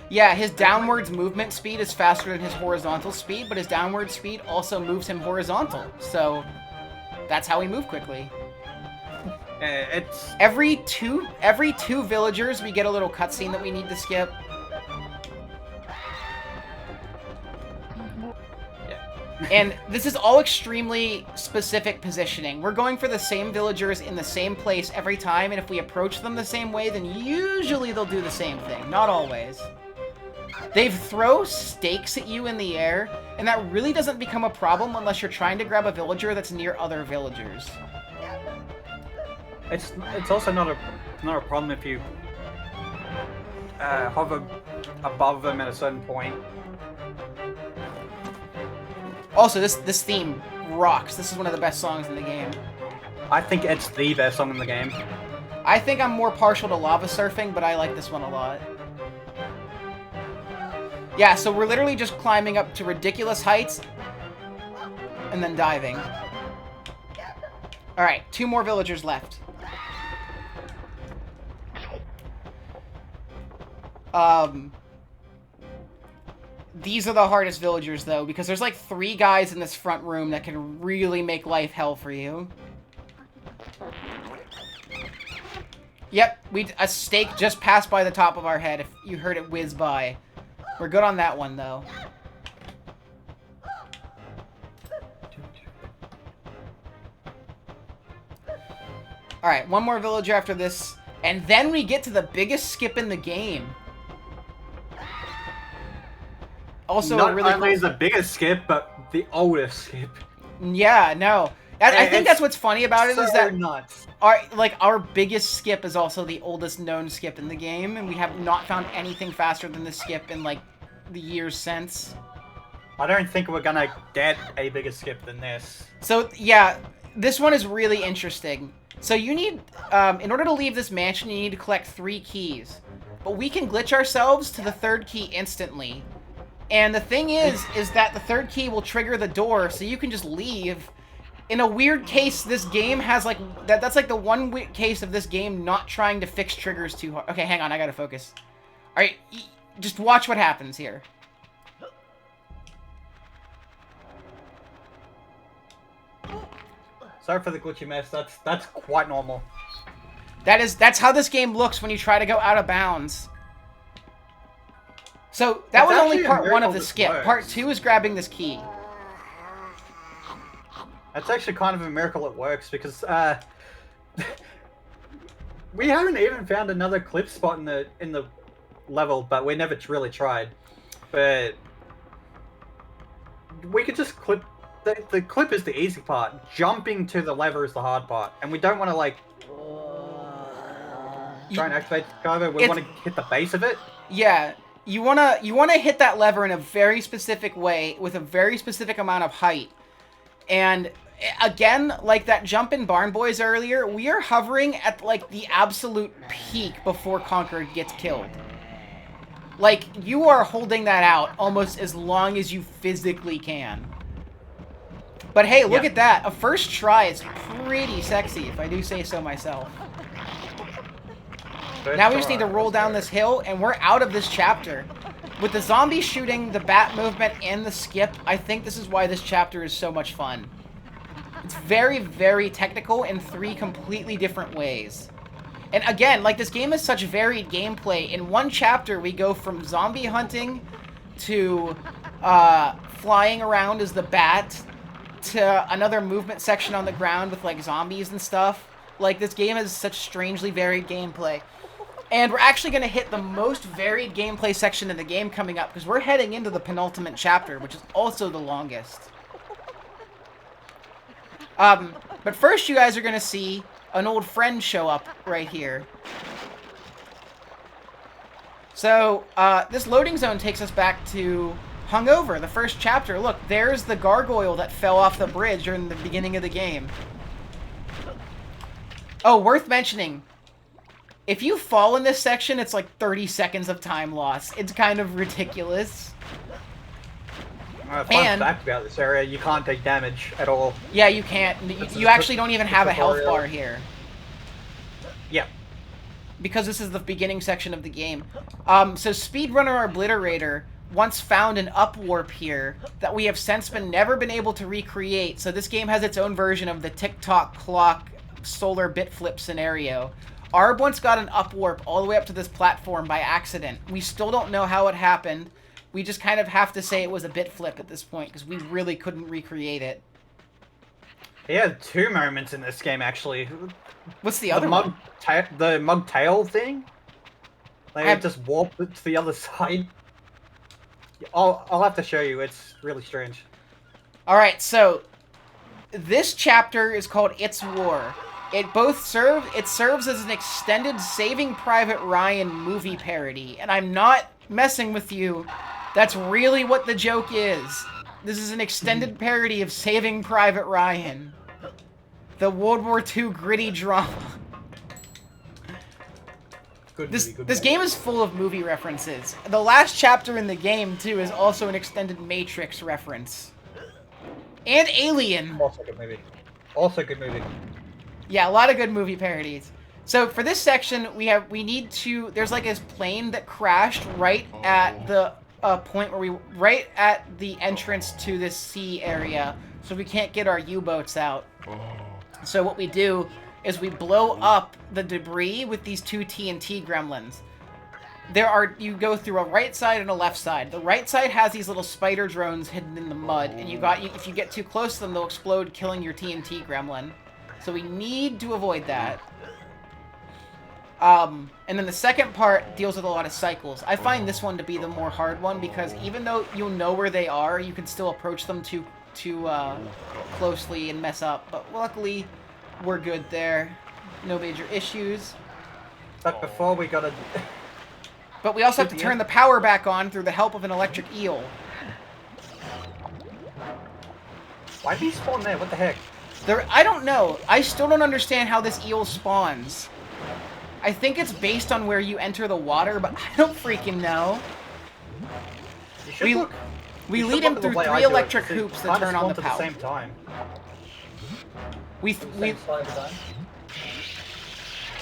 S2: Yeah, his downwards movement speed is faster than his horizontal speed, but his downward speed also moves him horizontal. So that's how we move quickly.
S3: It's
S2: every two villagers we get a little cutscene that we need to skip. And this is all extremely specific positioning. We're going for the same villagers in the same place every time, and if we approach them the same way, then usually they'll do the same thing. Not always. They throw stakes at you in the air, and that really doesn't become a problem unless you're trying to grab a villager that's near other villagers.
S3: It's also not a problem if you hover above them at a certain point.
S2: Also, this theme rocks. This is one of the best songs in the game.
S3: I think it's the best song in the game.
S2: I think I'm more partial to Lava Surfing, but I like this one a lot. Yeah, so we're literally just climbing up to ridiculous heights, and then diving. Alright, 2 more villagers left. These are the hardest villagers, though, because there's like 3 guys in this front room that can really make life hell for you. Yep, a stake just passed by the top of our head if you heard it whiz by. We're good on that one, though. Alright, 1 more villager after this, and then we get to the biggest skip in the game. Also,
S3: not
S2: really
S3: only is the biggest skip, but the oldest skip.
S2: Yeah, no. I think that's what's funny about it, is that
S3: nuts.
S2: our biggest skip is also the oldest known skip in the game, and we have not found anything faster than this skip in, like, the years since.
S3: I don't think we're gonna get a bigger skip than this.
S2: So, yeah, this one is really interesting. So you need, in order to leave this mansion, you need to collect 3 keys. But we can glitch ourselves to the 3rd key instantly. And the thing is that the 3rd key will trigger the door, so you can just leave. In a weird case, this game has, like, that's like the one case of this game not trying to fix triggers too hard. Okay, hang on, I gotta focus. Alright, just watch what happens here.
S3: Sorry for the glitchy mess, that's quite normal.
S2: That's how this game looks when you try to go out of bounds. So, that was only part 1 of the skip. Part 2 is grabbing this key.
S3: That's actually kind of a miracle it works, because, we haven't even found another clip spot in the level, but we never really tried. But we could just clip. The clip is the easy part. Jumping to the lever is the hard part, and we don't want to like try and activate the cover. We want to hit the base of it.
S2: Yeah, you wanna hit that lever in a very specific way with a very specific amount of height. And again, like that jump in Barn Boys earlier, we are hovering at like the absolute peak before Conker gets killed. Like, you are holding that out almost as long as you physically can. But hey, look at that. A first try is pretty sexy, if I do say so myself. Now we just need to roll down this hill, and we're out of this chapter. With the zombie shooting, the bat movement, and the skip, I think this is why this chapter is so much fun. It's very, very technical in 3 completely different ways. And again, like, this game is such varied gameplay. In 1 chapter, we go from zombie hunting to flying around as the bat to another movement section on the ground with, like, zombies and stuff. Like, this game has such strangely varied gameplay. And we're actually going to hit the most varied gameplay section in the game coming up, because we're heading into the penultimate chapter, which is also the longest. But first you guys are going to see an old friend show up right here. So, this loading zone takes us back to Hungover, the first chapter. Look, there's the gargoyle that fell off the bridge during the beginning of the game. Oh, worth mentioning, if you fall in this section, it's like 30 seconds of time loss. It's kind of ridiculous.
S3: Fun fact about this area, you can't take damage at all.
S2: Yeah, you can't. You actually don't even have a health bar here.
S3: Yeah.
S2: Because this is the beginning section of the game. So Speedrunner Obliterator once found an upwarp here that we have since never been able to recreate. So this game has its own version of the tick-tock clock solar bit flip scenario. Arb once got an upwarp all the way up to this platform by accident. We still don't know how it happened. We just kind of have to say it was a bit flip at this point, because we really couldn't recreate it.
S3: He had 2 moments in this game, actually.
S2: What's the other one?
S3: The mug tail thing? Like, just warped it to the other side. I'll have to show you. It's really strange.
S2: Alright, so this chapter is called It's War. It serves as an extended Saving Private Ryan movie parody, and I'm not messing with you. That's really what the joke is. This is an extended parody of Saving Private Ryan, the World War II gritty drama. This game is full of movie references. The last chapter in the game, too, is also an extended Matrix reference. And Alien.
S3: Also good movie. Also good movie.
S2: Yeah, a lot of good movie parodies. So for this section, we need to. There's like this plane that crashed right at the point where right at the entrance to this sea area, so we can't get our U-boats out. So what we do is we blow up the debris with these two TNT gremlins. You go through a right side and a left side. The right side has these little spider drones hidden in the mud, and if you get too close to them, they'll explode, killing your TNT gremlin. So we need to avoid that. And then the second part deals with a lot of cycles. I find this one to be the more hard one because even though you'll know where they are, you can still approach them too closely and mess up. But luckily, we're good there. No major issues.
S3: But before we gotta...
S2: But we also have to turn the power back on through the help of an electric eel.
S3: Why did he spawn there? What the heck?
S2: I don't know. I still don't understand how this eel spawns. I think it's based on where you enter the water, but I don't freaking know. We lead him through 3 electric hoops to turn on the power.
S3: At the same time.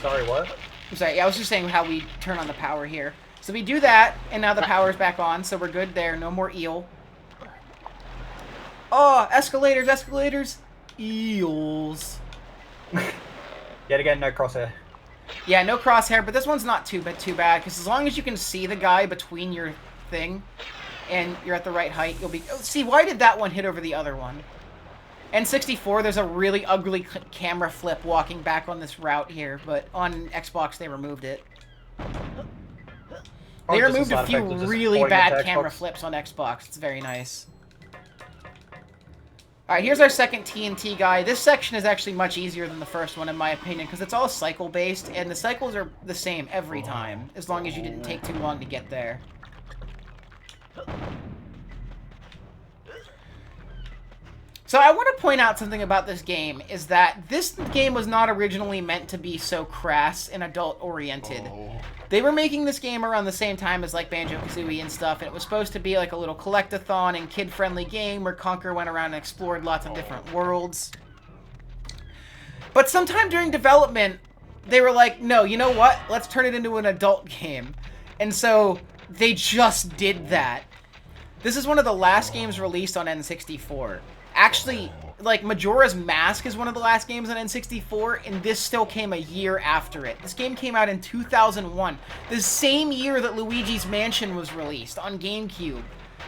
S3: Sorry, what?
S2: I'm sorry, I was just saying how we turn on the power here. So we do that, and now the power's back on, so we're good there. No more eel. Oh, escalators, escalators. Eels.
S3: Yet again, no crosshair.
S2: Yeah, no crosshair, but this one's not too bad, because as long as you can see the guy between your thing, and you're at the right height, you'll be... Oh, see, why did that one hit over the other one? N64, there's a really ugly camera flip walking back on this route here, but on Xbox they removed it. They removed a few really bad camera flips on Xbox. It's very nice. Alright, here's our second TNT guy. This section is actually much easier than the first one, in my opinion, because it's all cycle-based, and the cycles are the same every time, as long as you didn't take too long to get there. So I want to point out something about this game, is that this game was not originally meant to be so crass and adult-oriented. They were making this game around the same time as like Banjo-Kazooie and stuff, and it was supposed to be like a little collectathon and kid-friendly game where Conker went around and explored lots of different worlds. But sometime during development, they were like, no, you know what? Let's turn it into an adult game. And so they just did that. This is one of the last games released on N64. Actually, like, Majora's Mask is one of the last games on N64, and this still came a year after it. This game came out in 2001, the same year that Luigi's Mansion was released on GameCube.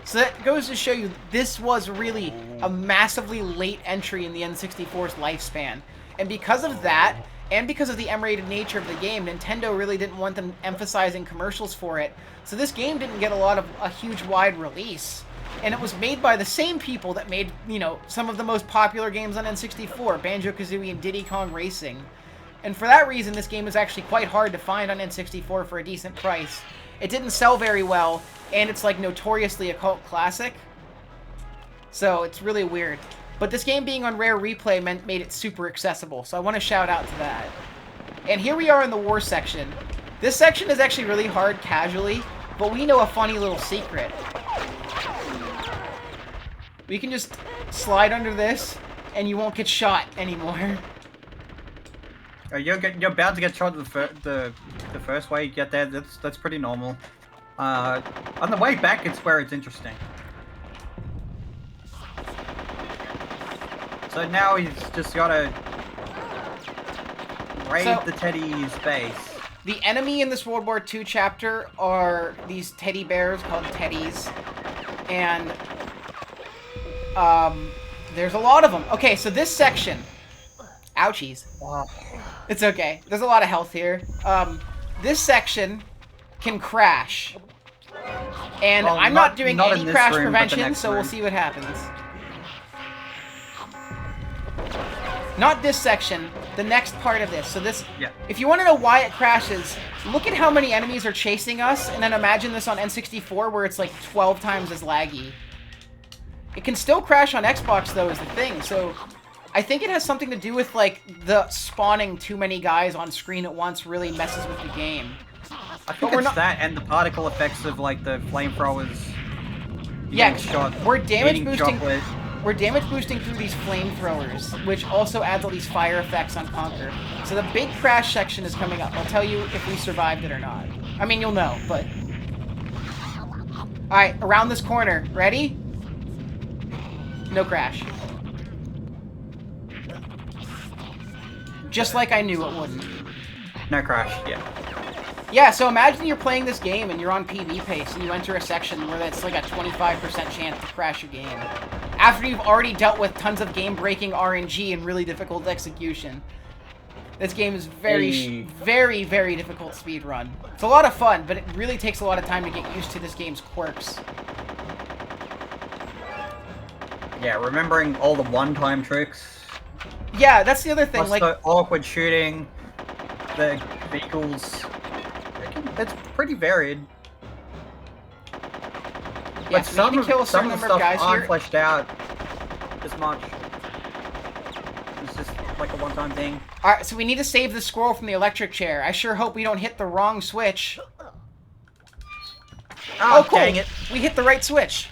S2: So that goes to show you this was really a massively late entry in the N64's lifespan. And because of that, and because of the M-rated nature of the game, Nintendo really didn't want them emphasizing commercials for it. So this game didn't get a huge wide release. And it was made by the same people that made, you know, some of the most popular games on N64, Banjo-Kazooie and Diddy Kong Racing. And for that reason, this game is actually quite hard to find on N64 for a decent price. It didn't sell very well, and it's like notoriously a cult classic. So it's really weird. But this game being on Rare Replay made it super accessible, so I want to shout out to that. And here we are in the war section. This section is actually really hard casually, but we know a funny little secret. We can just slide under this, and you won't get shot anymore.
S3: You're bound to get shot the first way you get there. That's pretty normal. On the way back, it's where it's interesting. So now he's just gotta raid the teddy's base.
S2: The enemy in this World War II chapter are these teddy bears called teddies, and there's a lot of them. Okay, so this section... Ouchies.
S3: Wow.
S2: It's okay. There's a lot of health here. This section can crash. And
S3: well,
S2: I'm not doing any crash
S3: room,
S2: prevention, so we'll see what happens. Not this section, the next part of this. So this...
S3: Yeah.
S2: If you want to know why it crashes, look at how many enemies are chasing us, and then imagine this on N64 where it's like 12 times as laggy. It can still crash on Xbox, though, is the thing, so... I think it has something to do with, like, the spawning too many guys on screen at once really messes with the game.
S3: I think it's that and the particle effects of, like, the flamethrowers...
S2: Yeah,
S3: shot,
S2: we're damage boosting...
S3: chocolate.
S2: we're damage boosting through these flamethrowers, which also adds all these fire effects on Conker. So the big crash section is coming up. I'll tell you if we survived it or not. I mean, you'll know, but... Alright, around this corner. Ready? No crash. Just like I knew it wouldn't.
S3: No crash, yeah.
S2: Yeah, so imagine you're playing this game and you're on PB pace and you enter a section where that's like a 25% chance to crash your game. After you've already dealt with tons of game-breaking RNG and really difficult execution. This game is very, very difficult speed run. It's a lot of fun, but it really takes a lot of time to get used to this game's quirks.
S3: Yeah, remembering all the one-time tricks.
S2: Yeah, that's the other thing.
S3: Plus
S2: like
S3: the awkward shooting, the vehicles. It's pretty varied.
S2: Yeah,
S3: But
S2: so
S3: some
S2: we need to kill a
S3: of
S2: certain
S3: the
S2: number
S3: stuff
S2: of guys
S3: aren't
S2: here.
S3: fleshed out as much. It's just like a one-time thing.
S2: Alright, so we need to save the squirrel from the electric chair. I sure hope we don't hit the wrong switch.
S3: Oh,
S2: cool.
S3: dang it.
S2: We hit the right switch.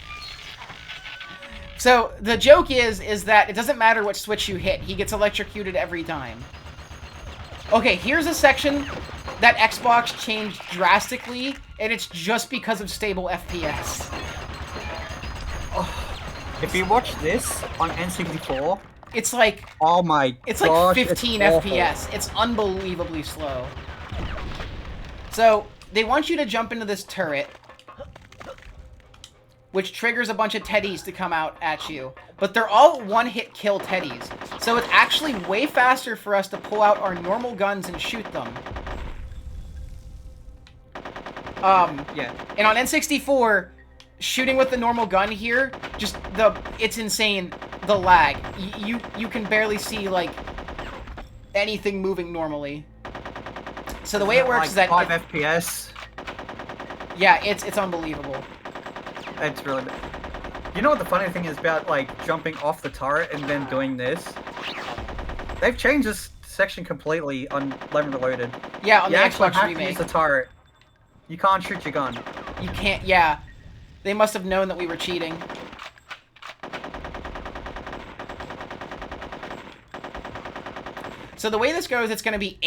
S2: So, the joke is that it doesn't matter what switch you hit. He gets electrocuted every time. Okay, here's a section that Xbox changed drastically, and it's just because of stable FPS.
S3: Oh, if you watch this on N64,
S2: It's like...
S3: oh my
S2: It's
S3: gosh,
S2: like 15
S3: it's awful.
S2: FPS. It's unbelievably slow. So, they want you to jump into this turret, which triggers a bunch of teddies to come out at you. But they're all one-hit kill teddies. So it's actually way faster for us to pull out our normal guns and shoot them.
S3: Yeah.
S2: And on N64, shooting with the normal gun here, it's insane, the lag. You can barely see, like, anything moving normally. So the way it works
S3: like
S2: is that...
S3: 5 FPS.
S2: Yeah, it's unbelievable.
S3: It's really bad. You know what the funny thing is about, like, jumping off the turret and then doing this? They've changed this section completely on Lemon Reloaded.
S2: Yeah, on
S3: you
S2: the
S3: actually
S2: Xbox
S3: have to
S2: remake.
S3: use the turret. You can't shoot your gun.
S2: You can't, yeah. They must have known that we were cheating. So the way this goes, it's going to be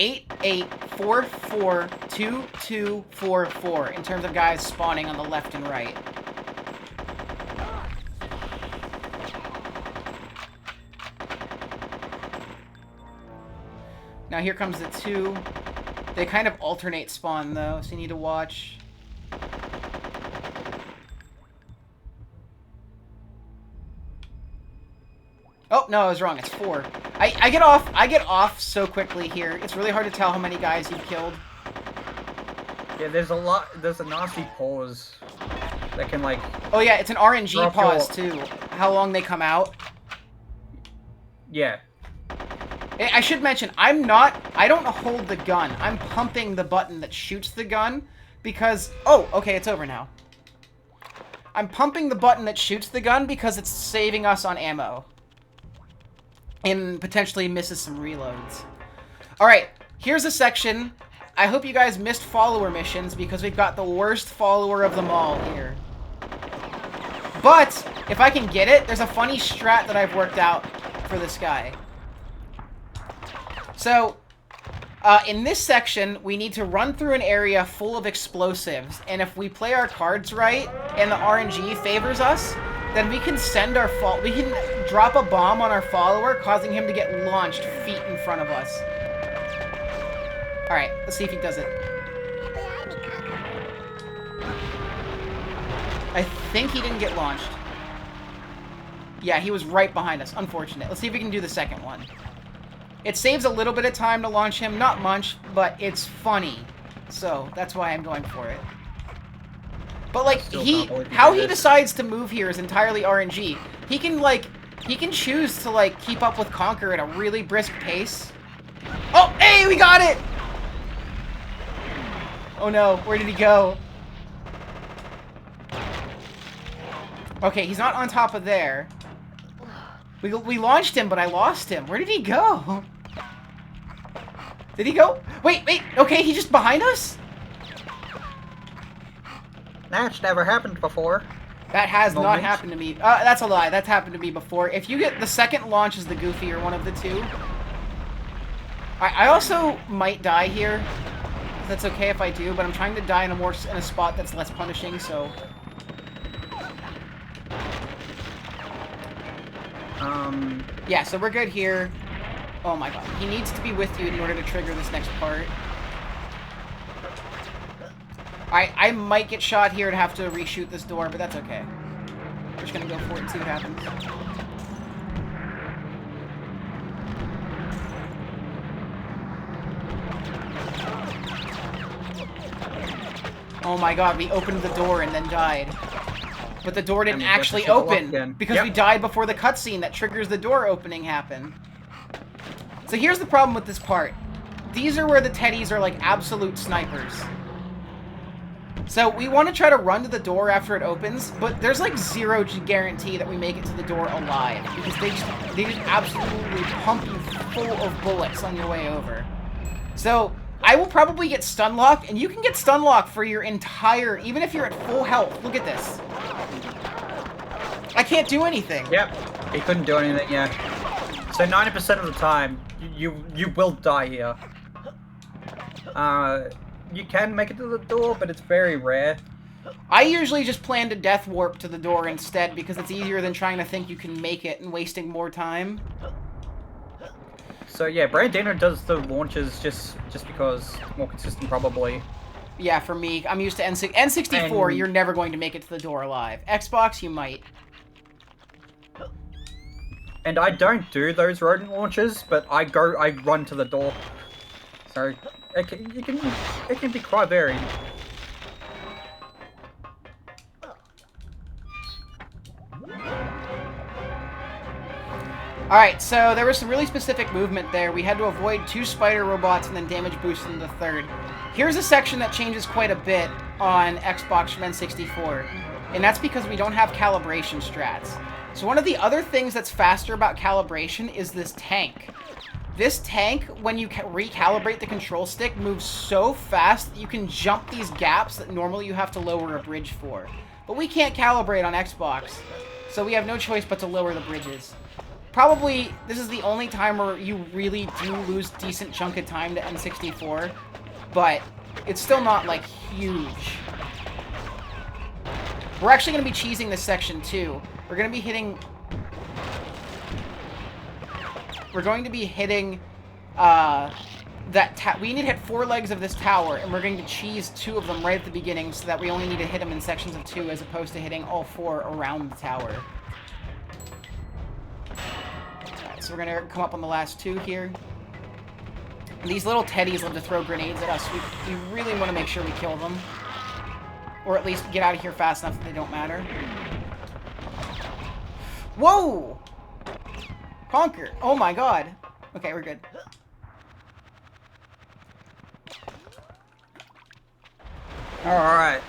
S2: 8-8-4-4-2-2-4-4 in terms of guys spawning on the left and right. Now here comes the 2. They kind of alternate spawn though, so you need to watch. Oh, no, I was wrong. It's 4. I get off so quickly here. It's really hard to tell how many guys you've killed.
S3: Yeah, there's a nasty pause that can, like...
S2: Oh yeah, it's an RNG
S3: drop
S2: pause too. How long they come out.
S3: Yeah.
S2: I should mention, I don't hold the gun. I'm pumping the button that shoots the gun because... Oh, okay, it's over now. I'm pumping the button that shoots the gun because it's saving us on ammo. And potentially misses some reloads. Alright, here's a section. I hope you guys missed follower missions because we've got the worst follower of them all here. But, if I can get it, there's a funny strat that I've worked out for this guy. So, in this section, we need to run through an area full of explosives. And if we play our cards right, and the RNG favors us, then we can we can drop a bomb on our follower, causing him to get launched feet in front of us. Alright, let's see if he does it. I think he didn't get launched. Yeah, he was right behind us. Unfortunate. Let's see if we can do the second one. It saves a little bit of time to launch him. Not much, but it's funny. So, that's why I'm going for it. But, like, how he decides to move here is entirely RNG. He can choose to, like, keep up with Conker at a really brisk pace. Oh, hey, we got it! Oh no, where did he go? Okay, he's not on top of there. We launched him, but I lost him. Where did he go? Did he go? Wait, okay, he's just behind us?
S3: That's never happened before.
S2: That has not
S3: moment.
S2: happened to me. That's a lie. That's happened to me before. If you get the second launch as the Goofy or one of the two. I also might die here. That's okay if I do, but I'm trying to die in a spot that's less punishing, so. Yeah, so we're good here. Oh my god. He needs to be with you in order to trigger this next part. I might get shot here and have to reshoot this door, but that's okay. We're just gonna go for it and see what happens. Oh my god, we opened the door and then died. But the door didn't actually open because we died before the cutscene that triggers the door opening happened. So here's the problem with this part. These are where the teddies are like absolute snipers. So we want to try to run to the door after it opens, but there's like zero guarantee that we make it to the door alive because they just absolutely pump you full of bullets on your way over. So I will probably get stun locked, and you can get stun locked for your entire, even if you're at full health. Look at this. I can't do anything.
S3: Yep, he couldn't do anything. Yeah. So 90% of the time, you will die here. You can make it to the door, but it's very rare.
S2: I usually just plan to death warp to the door instead because it's easier than trying to think you can make it and wasting more time.
S3: So yeah, Brandino does the launches just because it's more consistent probably.
S2: Yeah, for me, I'm used to N64, you're never going to make it to the door alive. Xbox, you might.
S3: And I don't do those rodent launches, but I run to the door. So it can be quite varied.
S2: Alright, so there was some really specific movement there. We had to avoid 2 spider robots and then damage boost in the third. Here's a section that changes quite a bit on Xbox from N64, and that's because we don't have calibration strats. So one of the other things that's faster about calibration is this tank. This tank, when you recalibrate the control stick, moves so fast that you can jump these gaps that normally you have to lower a bridge for. But we can't calibrate on Xbox, so we have no choice but to lower the bridges. Probably, this is the only time where you really do lose decent chunk of time to N64, but it's still not, like, huge. We're actually going to be cheesing this section, too. We're going to be hitting... We're going to be hitting, we need to hit 4 legs of this tower, and we're going to cheese 2 of them right at the beginning so that we only need to hit them in sections of 2 as opposed to hitting all 4 around the tower. So we're gonna come up on the last 2 here. And these little teddies love to throw grenades at us. We really want to make sure we kill them. Or at least get out of here fast enough that they don't matter. Whoa! Conker! Oh my god. Okay, we're good.
S3: Alright.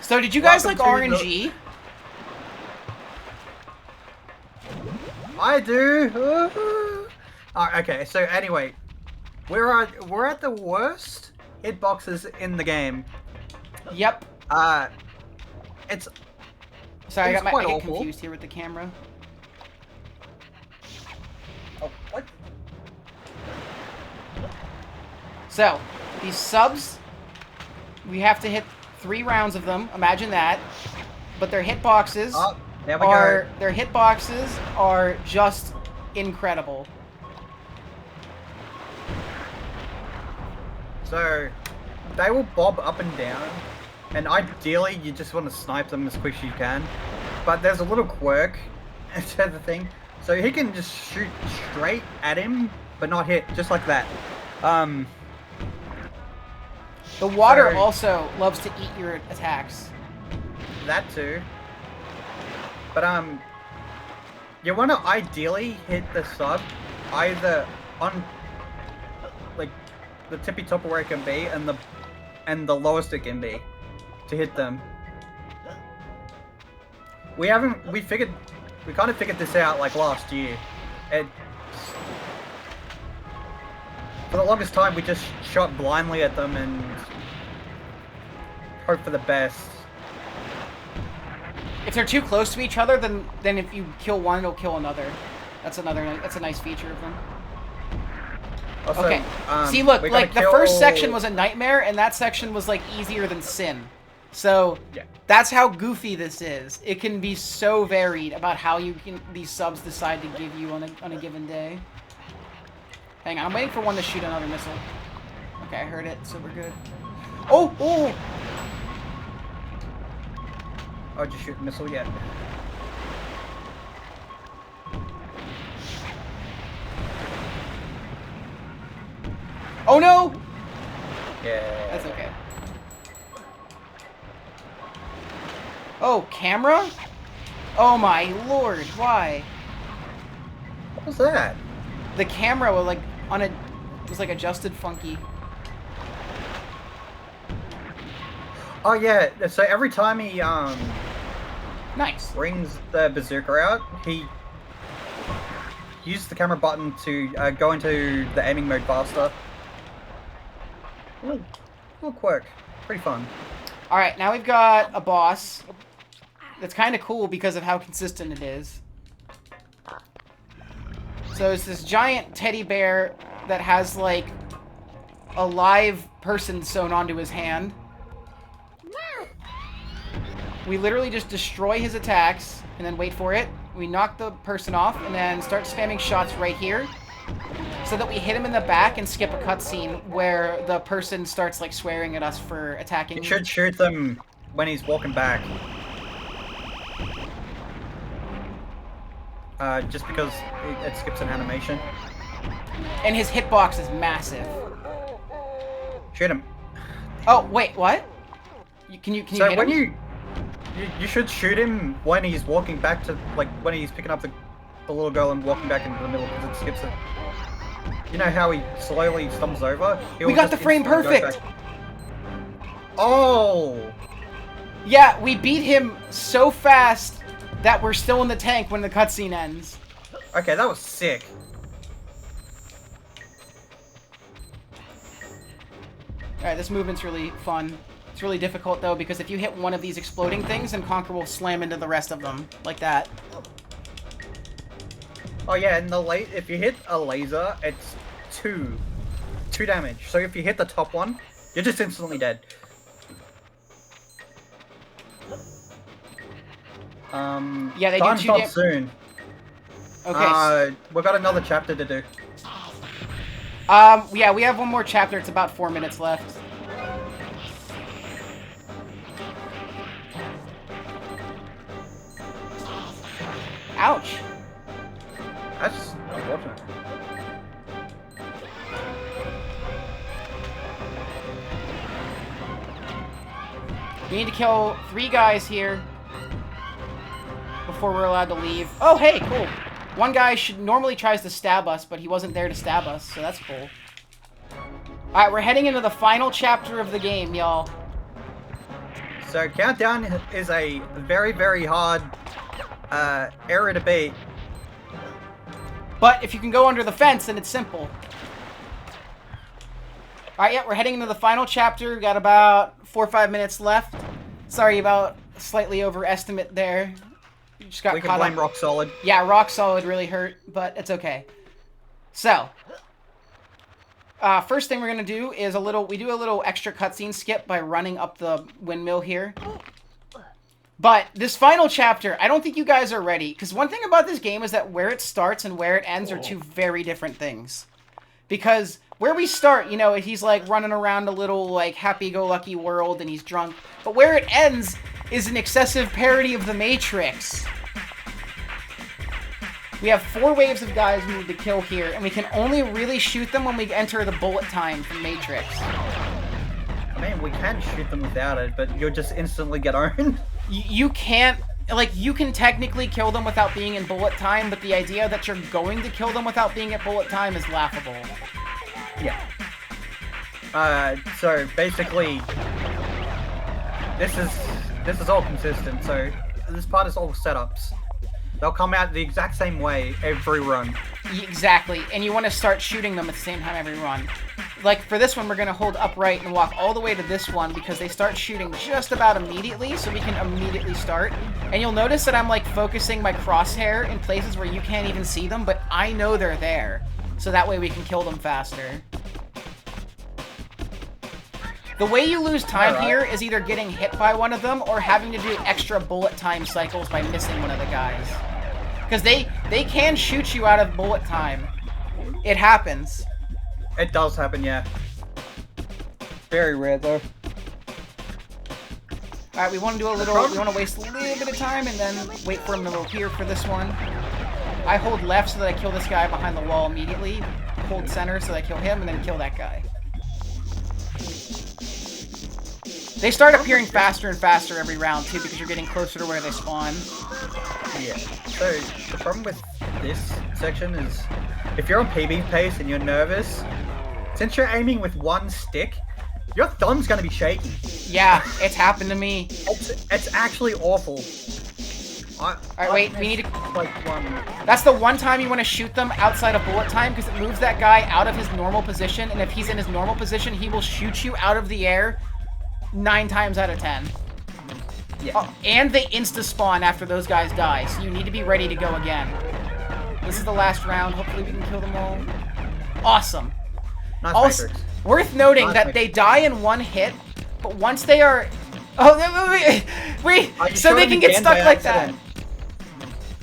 S2: So did you guys like RNG?
S3: I do. Okay, so anyway, we're at the worst hitboxes in the game.
S2: Yep.
S3: It's
S2: sorry, I get
S3: awful.
S2: confused here with the camera.
S3: Oh, what?
S2: So, these subs, we have to hit 3 rounds of them. Imagine that. But their hitboxes.
S3: Oh. There we go.
S2: Their hitboxes are just incredible.
S3: So, they will bob up and down, and ideally you just want to snipe them as quick as you can. But there's a little quirk to the thing, so he can just shoot straight at him, but not hit, just like that.
S2: The water also loves to eat your attacks.
S3: That too. But you want to ideally hit the sub either on like the tippy top of where it can be and the lowest it can be to hit them. We kind of figured this out like last year. For the longest time we just shot blindly at them and hope for the best.
S2: If they're too close to each other, then if you kill one, it'll kill another. That's a nice feature of them.
S3: Also,
S2: okay. See, look, like the first section was a nightmare, and that section was like easier than Sin. So that's how goofy this is. It can be so varied about how these subs decide to give you on a given day. Hang on, I'm waiting for one to shoot another missile. Okay, I heard it, so we're good. Oh, oh!
S3: Oh, just shoot a missile yet.
S2: Oh no!
S3: Yeah.
S2: That's okay. Oh, camera? Oh my lord, why?
S3: What was that?
S2: The camera was like was like adjusted funky.
S3: Oh yeah, so every time he
S2: Nice.
S3: brings the berserker out, he uses the camera button to go into the aiming mode faster. Little quirk. Pretty fun.
S2: Alright, now we've got a boss. That's kind of cool because of how consistent it is. So it's this giant teddy bear that has, like, a live person sewn onto his hand. We literally just destroy his attacks, and then wait for it. We knock the person off, and then start spamming shots right here. So that we hit him in the back and skip a cutscene where the person starts, like, swearing at us for attacking.
S3: You should shoot them when he's walking back. Just because it skips an animation.
S2: And his hitbox is massive.
S3: Shoot him.
S2: Oh, wait, what? Can you
S3: So
S2: hit
S3: when
S2: him?
S3: you should shoot him when he's walking back to, like, when he's picking up the little girl and walking back into the middle because it skips it. You know how he slowly stumbles over?
S2: We got the frame perfect!
S3: Oh!
S2: Yeah, we beat him so fast that we're still in the tank when the cutscene ends.
S3: Okay, that was sick.
S2: Alright, this movement's really fun. It's really difficult, though, because if you hit one of these exploding things, then Conker will slam into the rest of them. Like that.
S3: Oh yeah, and if you hit a laser, it's 2 damage. So if you hit the top one, you're just instantly dead.
S2: Yeah, they do
S3: time
S2: 2
S3: starts soon.
S2: Okay.
S3: We've got another chapter to do.
S2: Yeah, we have one more chapter. It's about 4 minutes left. Ouch.
S3: That's unfortunate.
S2: We need to kill 3 guys here before we're allowed to leave. Oh, hey, cool. One guy normally tries to stab us, but he wasn't there to stab us, so that's cool. Alright, we're heading into the final chapter of the game, y'all.
S3: So Countdown is a very, very hard area to beat.
S2: But if you can go under the fence, then it's simple. Alright, yeah, we're heading into the final chapter. We've got about 4 or 5 minutes left. Sorry about slightly overestimate there. You just got
S3: we
S2: caught
S3: can blame
S2: up.
S3: Rock Solid.
S2: Yeah, Rock Solid really hurt, but it's okay. So, first thing we're gonna do is we do a little extra cutscene skip by running up the windmill here. But this final chapter, I don't think you guys are ready, because one thing about this game is that where it starts and where it ends are 2 very different things. Because where we start, you know, he's like running around a little like happy-go-lucky world and he's drunk. But where it ends is an excessive parody of The Matrix. We have 4 waves of guys we need to kill here, and we can only really shoot them when we enter the bullet time from Matrix.
S3: I mean, we can shoot them without it, but you'll just instantly get owned.
S2: You can't, like, you can technically kill them without being in bullet time, but the idea that you're going to kill them without being at bullet time is laughable.
S3: Yeah. So basically, this is all consistent. So this part is all setups. They'll come out the exact same way every run.
S2: Exactly, and you want to start shooting them at the same time every run. like for this one, we're gonna hold upright and walk all the way to this one because they start shooting just about immediately, so we can immediately start. And you'll notice that I'm like focusing my crosshair in places where you can't even see them, but I know they're there, so that way we can kill them faster. The way you lose time here is either getting hit by one of them or having to do extra bullet time cycles by missing one of the guys. Because they can shoot you out of bullet time. It happens.
S3: It does happen, yeah. Very rare, though.
S2: Alright, we want to do a little, we want to waste a little bit of time and then wait for him to appear for this one. I hold left so that I kill this guy behind the wall immediately. Hold center so that I kill him and then kill that guy. They start appearing faster and faster every round, too, because you're getting closer to where they spawn.
S3: Yeah. So, the problem with this section is, if you're on PB pace and you're nervous, since you're aiming with one stick, your thumb's gonna be shaky.
S2: Yeah, it's happened to me.
S3: It's actually awful.
S2: Alright, wait, we need to...
S3: Like one...
S2: That's the one time you want to shoot them outside of bullet time, because it moves that guy out of his normal position, and if he's in his normal position, he will shoot you out of the air 9 times out of 10.
S3: Yeah.
S2: Oh, and they insta-spawn after those guys die, so you need to be ready to go again. This is the last round. Hopefully we can kill them all. Awesome.
S3: Nice
S2: Also,
S3: matrix.
S2: worth noting that they die in one hit, but once they are... Oh, wait, so they can get stuck like that.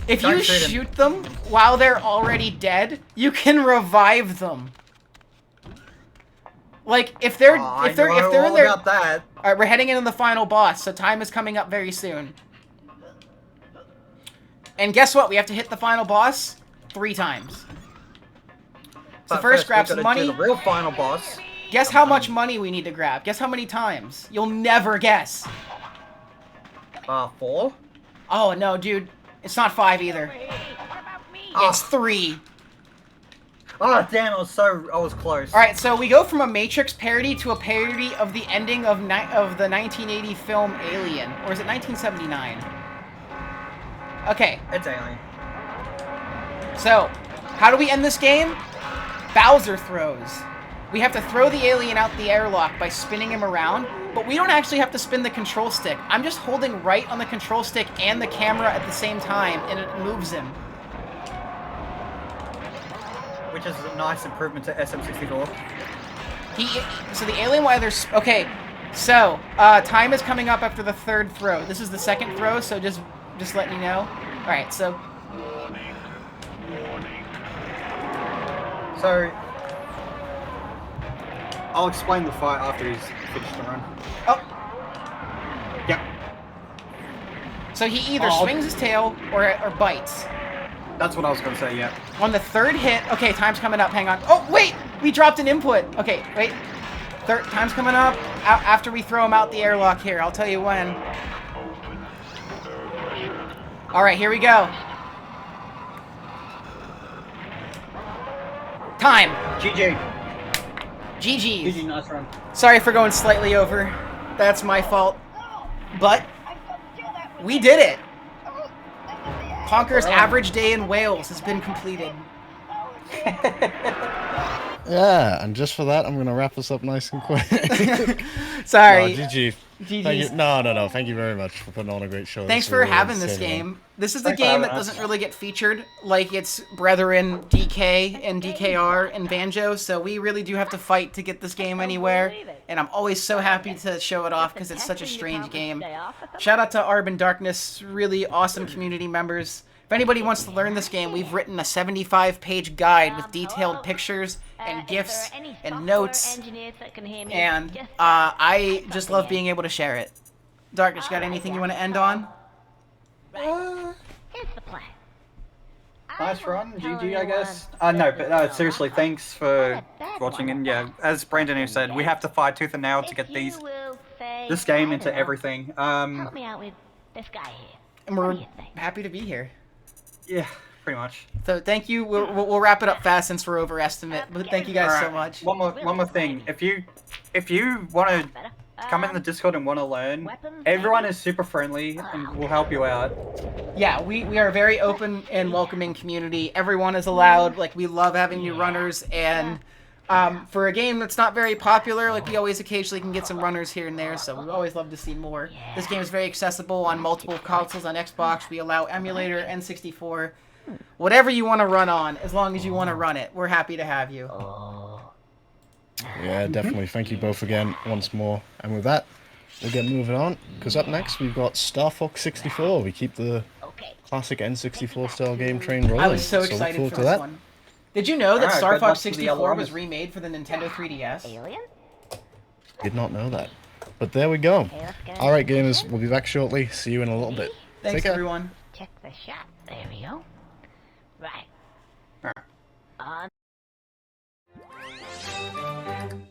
S2: If you shoot them while they're already dead, you can revive them. Like if they're if they're in their...
S3: about that.
S2: All right, we're heading into the final boss, so time is coming up very soon. And guess what? We have to hit the final boss 3 times. So first grab some money.
S3: The real final boss.
S2: Guess how much money we need to grab. Guess how many times. You'll never guess.
S3: 4?
S2: Oh no, dude. It's not 5 either. It's 3.
S3: Oh damn! I was close.
S2: All right, so we go from a Matrix parody to a parody of the ending of the 1980 film Alien, or is it 1979? Okay.
S3: It's Alien.
S2: So, how do we end this game? Bowser throws. We have to throw the alien out the airlock by spinning him around, but we don't actually have to spin the control stick. I'm just holding right on the control stick and the camera at the same time, and it moves him.
S3: Which is a nice improvement to SM64.
S2: So the alien, while there's... Okay, so, time is coming up after the 3rd throw. This is the 2nd throw, so just letting you know. Alright, so...
S3: So... I'll explain the fight after he's finished the run.
S2: Oh!
S3: Yep.
S2: So he either swings his tail or bites.
S3: That's what I was going to say, yeah.
S2: On the 3rd hit... Okay, time's coming up, hang on. Oh, wait! We dropped an input! Okay, wait. Time's coming up after we throw him out the airlock here. I'll tell you when. Alright, here we go. Time!
S3: GG.
S2: GG's.
S3: GG, nice run.
S2: Sorry for going slightly over. That's my fault. But, we did it! Conker's average day in Wales has been completed.
S1: Yeah, and just for that, I'm going to wrap this up nice and quick.
S2: Sorry.
S1: No, GG. Thank you. No. Thank you very much for putting on a great show.
S2: Thanks for having this game. This is the game that doesn't really get featured like its brethren DK and DKR and Banjo, so we really do have to fight to get this game anywhere, and I'm always so happy to show it off because it's such a strange game. Shout out to Arb and Darkness, really awesome community members. If anybody wants to learn this game, we've written a 75-page guide with detailed pictures and GIFs and notes, and I just love being able to share it. Darkness, you got anything you want to end on?
S4: Here's the plan.
S3: Nice run, GG, I guess. No, but seriously, thanks for watching. And yeah, as Brandon said, we have to fight tooth and nail to get this game into everything.
S4: Help me out with this guy here.
S2: And we're happy to be here.
S3: Yeah, pretty much.
S2: So thank you. We'll wrap it up fast since we're over estimate. But thank you guys so much.
S3: One more thing. If you want to come in the Discord and want to learn, everyone is super friendly and will help you out.
S2: Yeah, we are a very open and welcoming community. Everyone is allowed. Like, we love having new runners, and For a game that's not very popular, like we always occasionally can get some runners here and there, so we always love to see more. This game is very accessible on multiple consoles on Xbox. We allow emulator, N64, whatever you want to run on, as long as you want to run it. We're happy to have you.
S1: Yeah, definitely. Thank you both again once more. And with that, we'll get moving on, because up next we've got Star Fox 64. We keep the classic N64 style game train rolling.
S2: I was so
S1: look
S2: excited
S1: forward
S2: for
S1: to
S2: this
S1: that.
S2: one. Did you know that
S3: Alright,
S2: Star
S3: good
S2: Fox
S3: luck to the
S2: 64
S3: yellow
S2: was
S3: armies.
S2: remade for the Nintendo 3DS?
S4: Alien?
S1: Did not know that. But there we go.
S4: Okay, let's get
S1: Alright gamers, we'll be back shortly. See you in a little bit.
S2: Thanks,
S1: Take care.
S2: everyone.
S4: Check the shot. There we go.